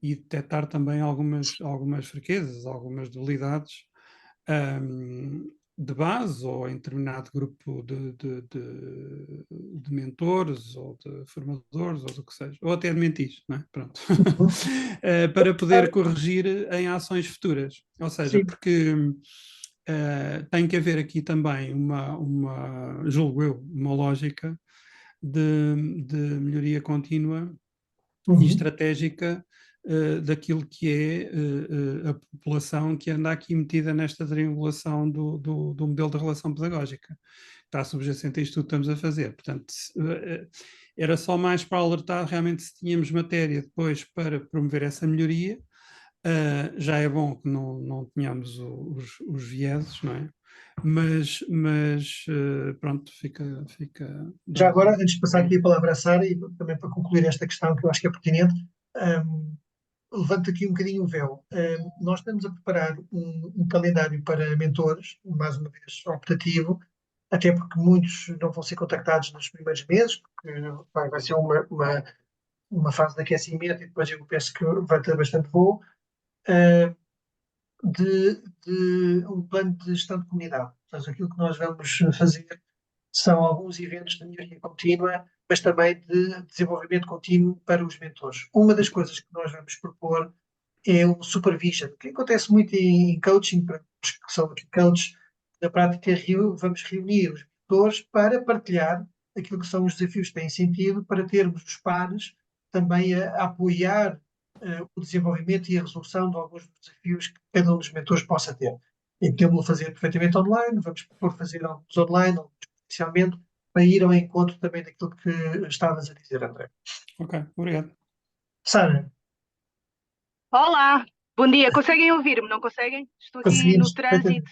e detectar também algumas fraquezas, algumas debilidades de base ou em determinado grupo de mentores ou de formadores ou do que seja, ou até de mentis, não é? Pronto. Para poder corrigir em ações futuras. Ou seja, Sim. porque tem que haver aqui também julgo eu, uma lógica de melhoria contínua e estratégica daquilo que é a população que anda aqui metida nesta triangulação do modelo de relação pedagógica. Está subjacente a isto tudo que estamos a fazer. Portanto, era só mais para alertar realmente se tínhamos matéria depois para promover essa melhoria. Já é bom que não tenhamos os vieses, não é? Mas pronto, fica Já dado. agora, antes de passar aqui a palavra à Sara, e também para concluir esta questão que eu acho que é pertinente, levanto aqui um bocadinho o véu. Nós estamos a preparar um calendário para mentores, mais uma vez optativo, até porque muitos não vão ser contactados nos primeiros meses, porque vai ser uma fase de aquecimento e depois eu penso que vai ter bastante voo, de um plano de gestão de comunidade. Portanto, aquilo que nós vamos fazer são alguns eventos de melhoria contínua, mas também de desenvolvimento contínuo para os mentores. Uma das coisas que nós vamos propor é o supervision, que acontece muito em coaching, para os que são coaches, na prática vamos reunir os mentores para partilhar aquilo que são os desafios que têm sentido, para termos os pares também a apoiar o desenvolvimento e a resolução de alguns dos desafios que cada um dos mentores possa ter. E podemos fazer perfeitamente online, vamos propor fazer alguns online, alguns presencialmente, para ir ao encontro também daquilo que estavas a dizer, André. Ok, obrigado. Sara, Olá, bom dia. Conseguem ouvir-me? Não conseguem? Estou aqui no conseguimos trânsito.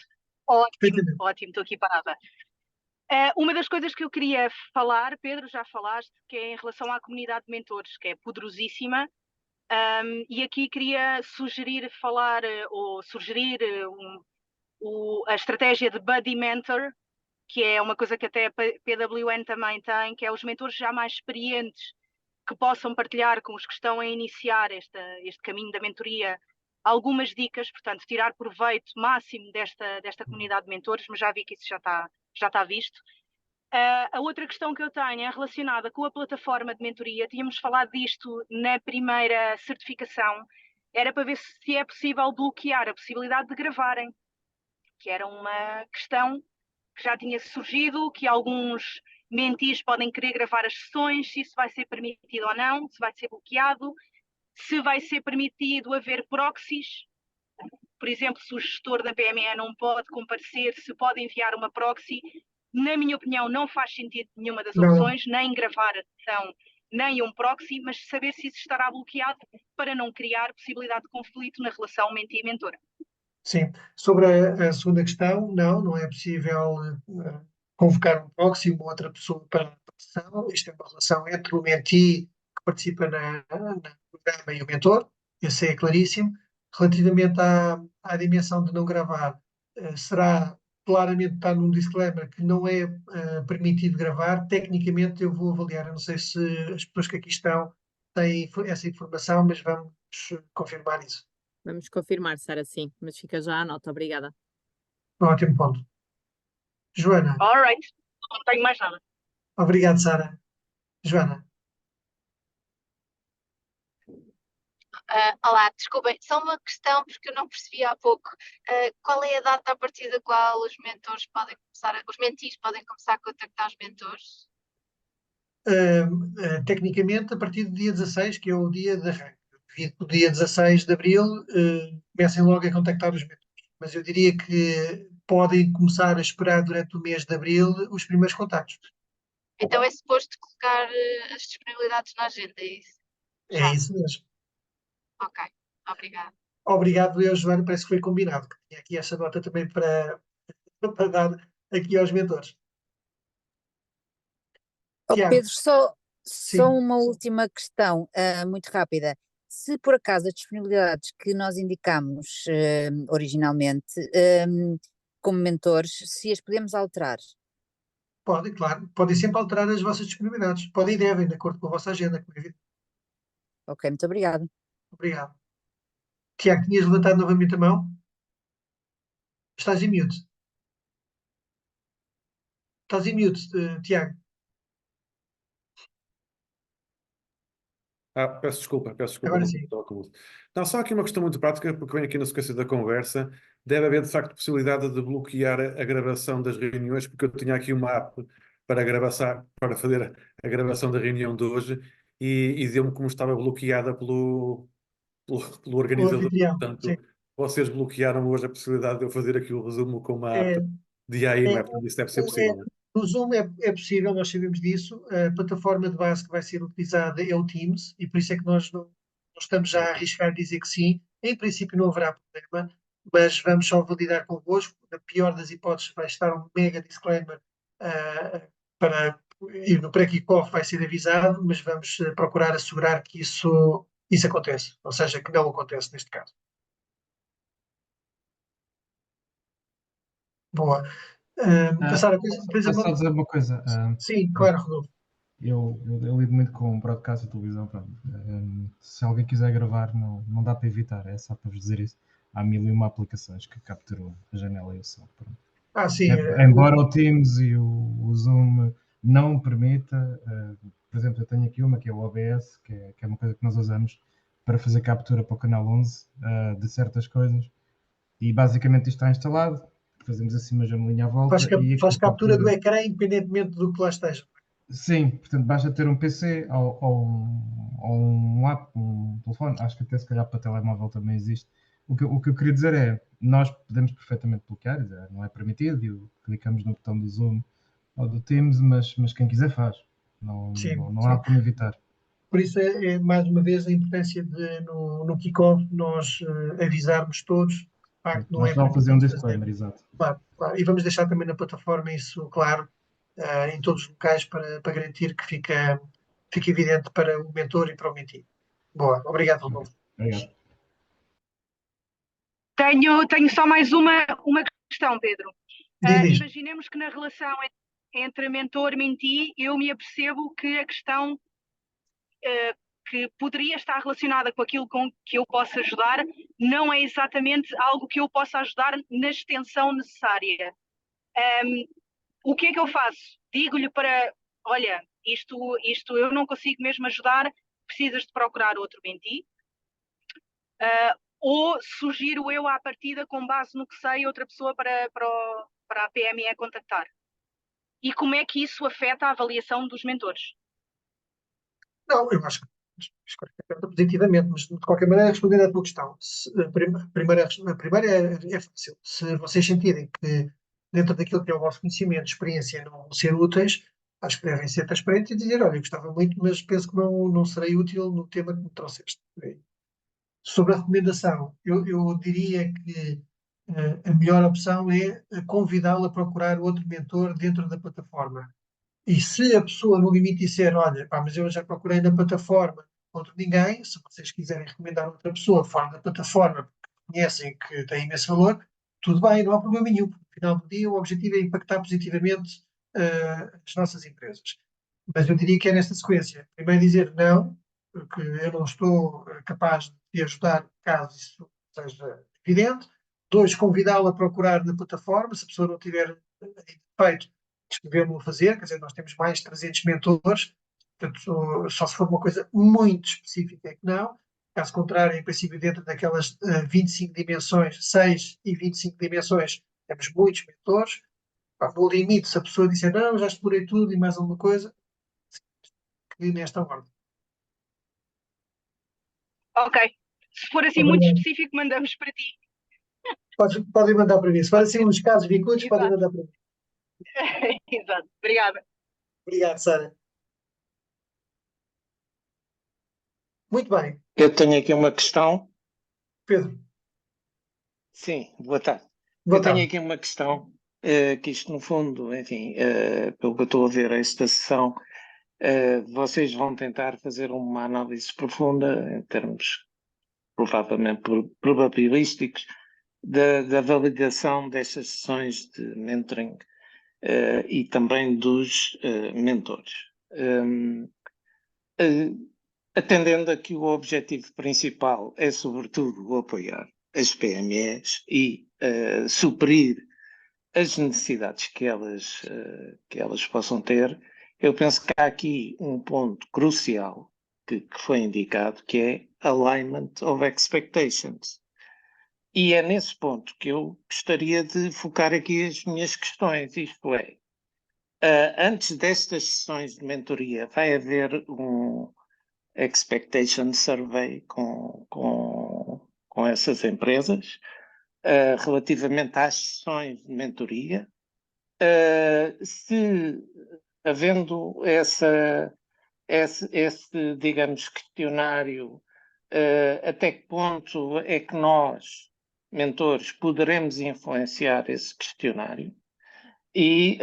Ótimo, perfeitamente. ótimo, estou aqui parada. Uma das coisas que eu queria falar, Pedro, já falaste, que é em relação à comunidade de mentores, que é poderosíssima. E aqui queria sugerir a estratégia de Buddy Mentor, que é uma coisa que até a PWN também tem, que é os mentores já mais experientes que possam partilhar com os que estão a iniciar este caminho da mentoria algumas dicas, portanto, tirar proveito máximo desta comunidade de mentores, mas já vi que isso já está visto. A outra questão que eu tenho é relacionada com a plataforma de mentoria. Tínhamos falado disto na primeira certificação, era para ver se é possível bloquear a possibilidade de gravarem, que era uma questão que já tinha surgido, que alguns mentis podem querer gravar as sessões, se isso vai ser permitido ou não, se vai ser bloqueado, se vai ser permitido haver proxies, por exemplo, se o gestor da PME não pode comparecer, se pode enviar uma proxy. Na minha opinião, não faz sentido nenhuma das Não. opções, nem gravar a sessão, nem um proxy, mas saber se isso estará bloqueado para não criar possibilidade de conflito na relação menti-mentor. Sim. Sobre a segunda questão, não é possível convocar um proxy ou outra pessoa para a sessão. Isto é uma relação entre o mentee que participa no programa e o mentor, esse é claríssimo. Relativamente à dimensão de não gravar, será claramente, está num disclaimer que não é permitido gravar. Tecnicamente eu vou avaliar, eu não sei se as pessoas que aqui estão têm essa informação, mas vamos confirmar isso. Vamos confirmar, Sara, sim, mas fica já a nota, obrigada. Ótimo ponto. Joana, All right, não tenho mais nada. obrigado, Sara. Joana, Olá, desculpem, só uma questão, porque eu não percebi há pouco. Qual é a data a partir da qual os mentores podem começar, os mentis podem começar a contactar os mentores? tecnicamente, a partir do dia 16, que é o dia de arranque. Devido ao dia 16 de abril, comecem logo a contactar os mentores. Mas eu diria que podem começar a esperar durante o mês de abril os primeiros contactos. Então é suposto colocar as disponibilidades na agenda, é isso? É isso mesmo. Ok, obrigada. Obrigado, eu, Joana, parece que foi combinado, que tinha aqui essa nota também para dar aqui aos mentores. Oh, Tiago, Pedro, só sim. uma última questão, muito rápida. Se por acaso as disponibilidades que nós indicamos originalmente como mentores, se as podemos alterar. Podem, claro. Podem sempre alterar as vossas disponibilidades. Podem e devem, de acordo com a vossa agenda, como é evidente. Ok, muito obrigada. Obrigado. Tiago, tinhas levantado novamente a mão? Estás em mute. Estás em mute, Tiago. Peço desculpa, Agora não sim. estava com isso. Não, só aqui uma questão muito prática, porque vem aqui na sequência da conversa, deve haver de facto possibilidade de bloquear a gravação das reuniões, porque eu tinha aqui uma app para fazer a gravação da reunião de hoje e deu-me como estava bloqueada pelo O organizador. anfitrião. Portanto, Sim. vocês bloquearam hoje a possibilidade de eu fazer aqui o resumo com uma É, app de AI, não é, é? Portanto, isso deve ser o- possível, é- não é? no Zoom é possível, nós sabemos disso. A plataforma de base que vai ser utilizada é o Teams, e por isso é que nós não estamos já a arriscar dizer que sim. Em princípio não haverá problema, mas vamos só validar convosco. Na pior das hipóteses vai estar um mega disclaimer para e no pré-kickoff vai ser avisado, mas vamos procurar assegurar que isso acontece, ou seja, que não acontece neste caso. Boa. Passar a coisa. Posso só dizer uma coisa? Sim, claro, Rodolfo. Eu lido muito com broadcast e televisão. Pronto. Se alguém quiser gravar, não dá para evitar. É só para vos dizer isso. Há 1001 aplicações que capturam a janela e o som. Pronto. Sim. Embora o Teams e o Zoom não permita, por exemplo, eu tenho aqui uma que é o OBS, que é uma coisa que nós usamos para fazer captura para o canal 11 de certas coisas. E basicamente isto está instalado. Fazemos assim uma janelinha à volta. Faz captura do ecrã independentemente do que lá esteja. Sim, portanto, basta ter um PC ou um app, um telefone. Acho que até se calhar para telemóvel também existe. O que eu queria dizer é, nós podemos perfeitamente bloquear, não é permitido, e clicamos no botão do Zoom ou do Teams, mas quem quiser faz. Não há como evitar. Por isso é mais uma vez a importância de no kickoff nós avisarmos todos, de facto não nós é só fazer um permitido disclaimer, exato. Claro. E vamos deixar também na plataforma isso claro, em todos os locais para garantir que fica evidente para o mentor e para o mentee. Boa, obrigado, Rodolfo. Obrigado. Tenho só mais uma questão, Pedro. Diz. Imaginemos que na relação entre mentor e mentee eu me apercebo que a questão que poderia estar relacionada com aquilo com que eu posso ajudar não é exatamente algo que eu possa ajudar na extensão necessária. O que é que eu faço? Digo-lhe olha, isto eu não consigo mesmo ajudar, precisas de procurar outro mentee. Ou sugiro eu à partida, com base no que sei, outra pessoa para a PME contactar. E como é que isso afeta a avaliação dos mentores? Não, eu acho que afeta positivamente, mas de qualquer maneira, respondendo à tua questão, a primeira é fácil. Se vocês sentirem que dentro daquilo que é o vosso conhecimento, experiência, não vão ser úteis, acho que devem ser transparentes e dizer, olha, eu gostava muito, mas penso que não serei útil no tema que me trouxeste. Sobre a recomendação, eu diria que a melhor opção é convidá-lo a procurar outro mentor dentro da plataforma. E se a pessoa no limite disser, olha, mas eu já procurei na plataforma contra ninguém, se vocês quiserem recomendar outra pessoa fora da plataforma, porque conhecem que tem imenso valor, tudo bem, não há problema nenhum, porque no final do dia o objetivo é impactar positivamente as nossas empresas. Mas eu diria que é nesta sequência. Primeiro dizer não, porque eu não estou capaz de ajudar caso isso seja evidente. 2, convidá-lo a procurar na plataforma, se a pessoa não tiver feito, escrever-me a fazer, quer dizer, nós temos mais de 300 mentores, portanto, só se for uma coisa muito específica é que não. Caso contrário, em princípio, dentro daquelas 25 dimensões, 6 e 25 dimensões, temos muitos mentores. No limite, se a pessoa disser, não, já explorei tudo e mais alguma coisa, que nesta ordem. Ok. Se for assim muito específico, mandamos para ti. Podem mandar para mim. Se for assim uns casos bicudos, podem mandar para mim. Exato. Obrigada. Obrigado, Sara. Muito bem. Eu tenho aqui uma questão. Pedro. Sim, boa tarde. Boa tarde. Tenho aqui uma questão, que isto no fundo, enfim, pelo que eu estou a ver esta sessão, vocês vão tentar fazer uma análise profunda em termos provavelmente probabilísticos da validação destas sessões de mentoring e também dos mentores. Atendendo a que o objetivo principal é, sobretudo, apoiar as PMEs e suprir as necessidades que elas possam ter, eu penso que há aqui um ponto crucial que foi indicado, que é alignment of expectations. E é nesse ponto que eu gostaria de focar aqui as minhas questões, isto é, antes destas sessões de mentoria vai haver um expectation survey com essas empresas relativamente às sessões de mentoria. Se havendo esse, digamos, questionário, até que ponto é que nós, mentores, poderemos influenciar esse questionário? E,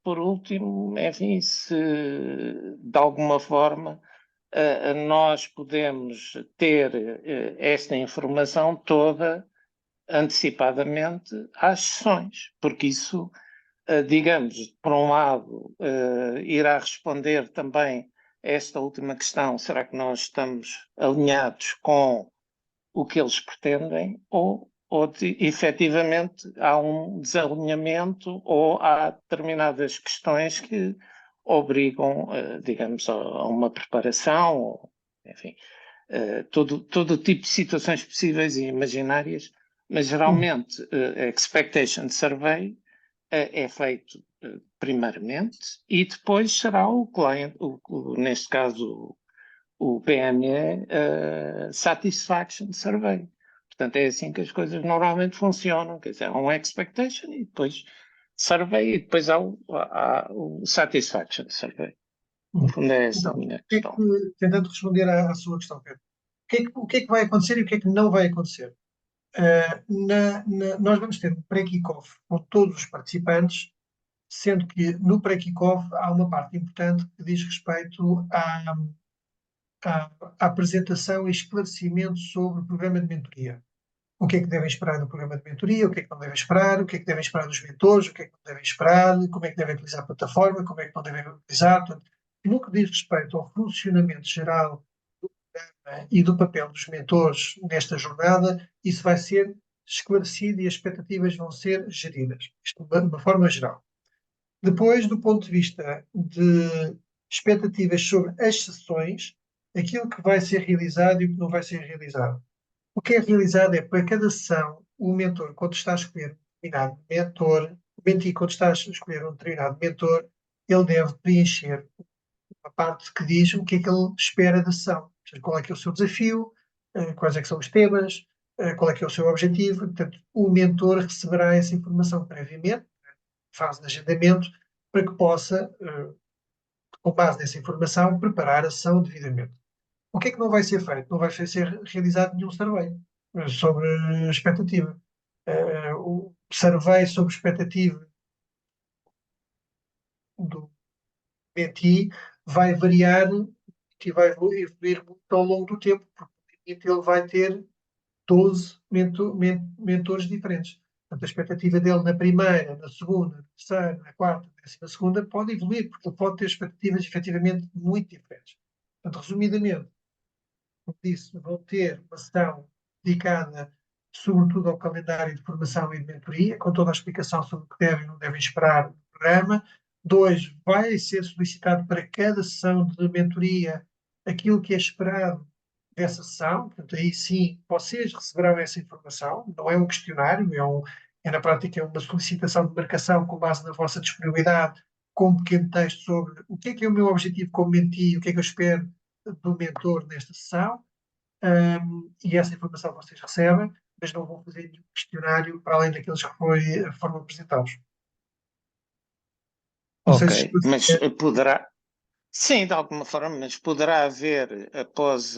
por último, enfim, se de alguma forma nós podemos ter esta informação toda antecipadamente às sessões, porque isso, digamos, por um lado, irá responder também a esta última questão: será que nós estamos alinhados com o que eles pretendem, ou efetivamente há um desalinhamento ou há determinadas questões que obrigam, digamos, a uma preparação, ou, enfim, todo tipo de situações possíveis e imaginárias, mas geralmente a expectation survey é feito primeiramente e depois será o cliente, neste caso o PME Satisfaction Survey. Portanto, é assim que as coisas normalmente funcionam, quer dizer, há um expectation e depois survey e depois há o Satisfaction Survey. No fundo é essa a minha questão. Tentando responder à sua questão, Pedro, o que é que vai acontecer e o que é que não vai acontecer? Nós vamos ter um pré-kick-off com todos os participantes, sendo que no pré-kick-off há uma parte importante que diz respeito à apresentação e esclarecimento sobre o programa de mentoria. O que é que devem esperar do programa de mentoria, o que é que não devem esperar, o que é que devem esperar dos mentores, o que é que não devem esperar, como é que devem utilizar a plataforma, como é que não devem utilizar. Portanto, no que diz respeito ao funcionamento geral do programa e do papel dos mentores nesta jornada, isso vai ser esclarecido e as expectativas vão ser geridas. Isto de uma forma geral. Depois, do ponto de vista de expectativas sobre as sessões, aquilo que vai ser realizado e o que não vai ser realizado. O que é realizado é, para cada sessão, o mentor, quando está a escolher um determinado mentor, o mentee, quando está a escolher um determinado mentor, ele deve preencher uma parte que diz o que é que ele espera da sessão. Ou seja, qual é que é o seu desafio, quais é que são os temas, qual é que é o seu objetivo. Portanto, o mentor receberá essa informação previamente, fase de agendamento, para que possa, com base nessa informação, preparar a sessão devidamente. O que é que não vai ser feito? Não vai ser realizado nenhum survey sobre expectativa. O survey sobre expectativa do mentee vai variar e vai evoluir muito ao longo do tempo, porque ele vai ter 12 mentores diferentes. Portanto, a expectativa dele na primeira, na segunda, na terceira, na quarta, na 12ª pode evoluir, porque ele pode ter expectativas efetivamente muito diferentes. Portanto, resumidamente, como disse, vão ter uma sessão dedicada sobretudo ao calendário de formação e de mentoria, com toda a explicação sobre o que devem e não devem esperar do programa. 2, vai ser solicitado para cada sessão de mentoria aquilo que é esperado dessa sessão. Portanto, aí sim, vocês receberão essa informação. Não é um questionário, é na prática uma solicitação de marcação com base na vossa disponibilidade, com um pequeno texto sobre o que é o meu objetivo como mentee, o que é que eu espero do mentor nesta sessão, e essa informação vocês recebem, mas não vão fazer nenhum questionário para além daqueles que foram apresentados. Não sei se Ok, mas poderá, sim, de alguma forma, mas poderá haver, após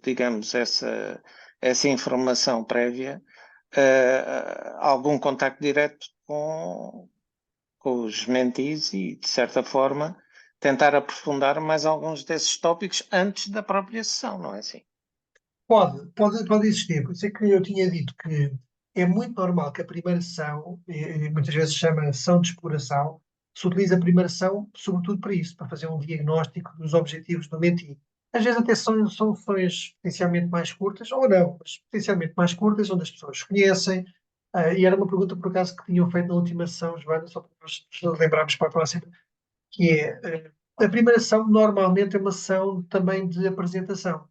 digamos, essa informação prévia, algum contacto direto com os mentees e, de certa forma, tentar aprofundar mais alguns desses tópicos antes da própria sessão, não é assim? Pode existir. Por isso é que eu tinha dito que é muito normal que a primeira sessão, e muitas vezes se chama sessão de exploração, se utiliza a primeira sessão sobretudo para isso, para fazer um diagnóstico dos objetivos do mentee. Às vezes até são sessões potencialmente mais curtas, ou não, mas potencialmente mais curtas, onde as pessoas se conhecem. E era uma pergunta, por acaso, que tinham feito na última sessão, Joana, só para nos lembrarmos para a próxima, que é, a primeira sessão normalmente é uma sessão também de apresentação,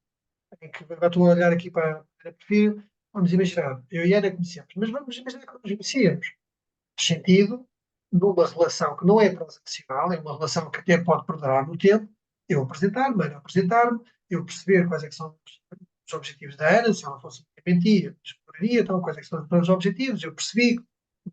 em que agora estou a olhar aqui para o perfil, vamos imaginar, eu e a Ana conhecemos, mas vamos imaginar que nos conhecíamos. Faz sentido, numa relação que não é transacional, é uma relação que até pode perdurar no tempo, eu apresentar-me, Ana apresentar-me, eu perceber quais é que são os objetivos da Ana, se ela fosse mentira, eu exploraria, então, quais é que são os objetivos, eu percebi o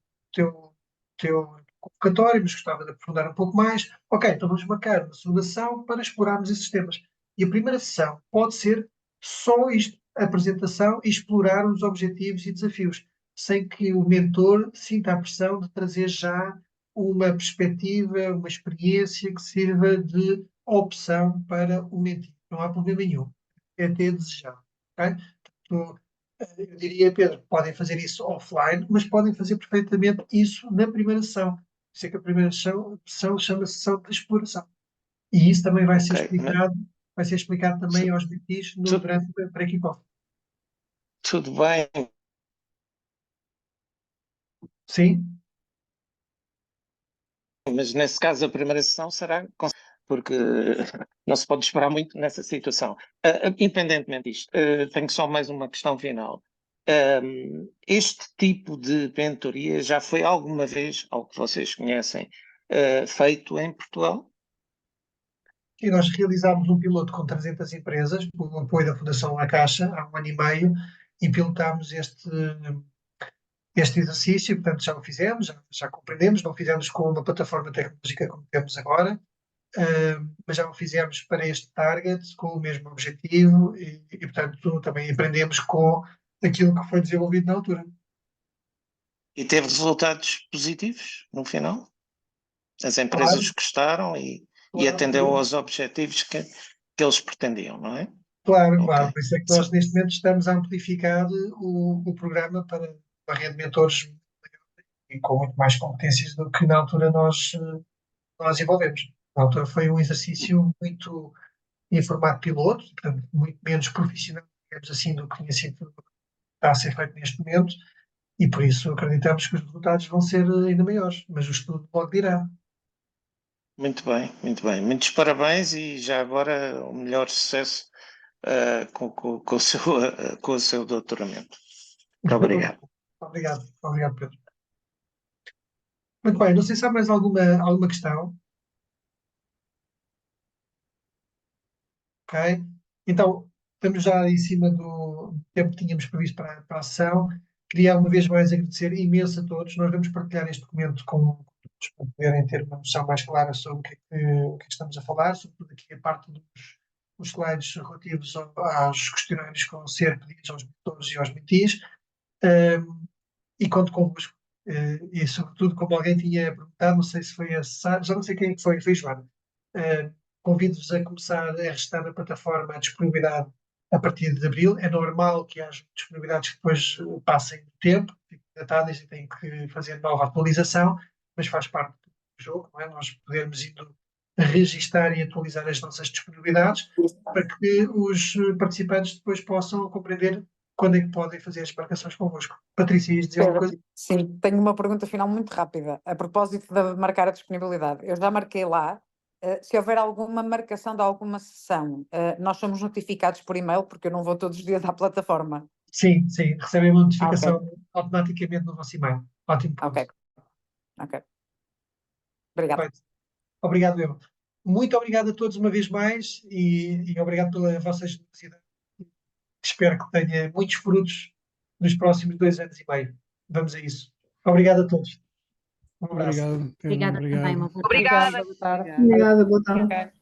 teu convocatório, mas gostava de aprofundar um pouco mais. Ok, então vamos marcar uma segunda sessão para explorarmos esses temas. E a primeira sessão pode ser só isto, a apresentação e explorar os objetivos e desafios, sem que o mentor sinta a pressão de trazer já uma perspectiva, uma experiência que sirva de opção para o mentee. Não há problema nenhum. É até desejável. Okay? Portanto, eu diria, Pedro, podem fazer isso offline, mas podem fazer perfeitamente isso na primeira sessão. Por isso é que a primeira sessão chama-se sessão de exploração. E isso também vai ser explicado também aos mentees durante o pré-kickoff. Tudo bem. Sim. Mas nesse caso a primeira sessão será, porque não se pode esperar muito nessa situação. Independentemente disto, tenho só mais uma questão final. Este tipo de mentoria já foi alguma vez, ao que vocês conhecem, feito em Portugal? E nós realizámos um piloto com 300 empresas, com o apoio da Fundação La Caixa, há 1 ano e meio, e pilotámos este exercício, portanto já o fizemos, já compreendemos, não fizemos com uma plataforma tecnológica como temos agora, mas já o fizemos para este target, com o mesmo objetivo e portanto também aprendemos com aquilo que foi desenvolvido na altura. E teve resultados positivos no final? As empresas gostaram e atendeu aos objetivos que eles pretendiam, não é? Claro, por isso é que nós neste momento estamos a amplificar o programa para uma rede de mentores e com muito mais competências do que na altura nós envolvemos. Na altura foi um exercício muito em formato piloto, portanto muito menos profissional, digamos assim, do que tinha sido, está a ser feito neste momento, e por isso acreditamos que os resultados vão ser ainda maiores, mas o estudo logo dirá. Muito bem, muito bem. Muitos parabéns e já agora o melhor sucesso com o seu doutoramento. Muito obrigado. Obrigado, Pedro. Muito bem, não sei se há mais alguma questão. Ok? Então, estamos já em cima do tempo que tínhamos previsto para a sessão. Queria uma vez mais agradecer imenso a todos. Nós vamos partilhar este documento com todos para poderem ter uma noção mais clara sobre o que é que estamos a falar, sobretudo aqui a parte dos slides relativos aos questionários que vão ser pedidos aos mentores e aos mentees. E conto convosco. E sobretudo, como alguém tinha perguntado, não sei se foi a Sara, já não sei quem foi Joana. Convido-vos a começar a restar na plataforma a disponibilidade a partir de abril. É normal que haja disponibilidades que depois passem do tempo, fiquem datadas e têm que fazer nova atualização, mas faz parte do jogo, não é? Nós podermos ir registar e atualizar as nossas disponibilidades para que os participantes depois possam compreender quando é que podem fazer as marcações convosco. Patrícia, ias dizer alguma coisa? Sim, tenho uma pergunta final muito rápida, a propósito de marcar a disponibilidade. Eu já marquei lá. Se houver alguma marcação de alguma sessão, nós somos notificados por e-mail, porque eu não vou todos os dias à plataforma. Sim, recebem uma notificação automaticamente no vosso e-mail. Ótimo ponto. Ok. Obrigado. Obrigado, eu. Muito obrigado a todos uma vez mais e obrigado pela vossa generosidade. Espero que tenha muitos frutos nos próximos 2 anos e meio. Vamos a isso. Obrigado a todos. Um abraço. Obrigado, Pedro. Obrigada também. Obrigada. Obrigada, boa tarde.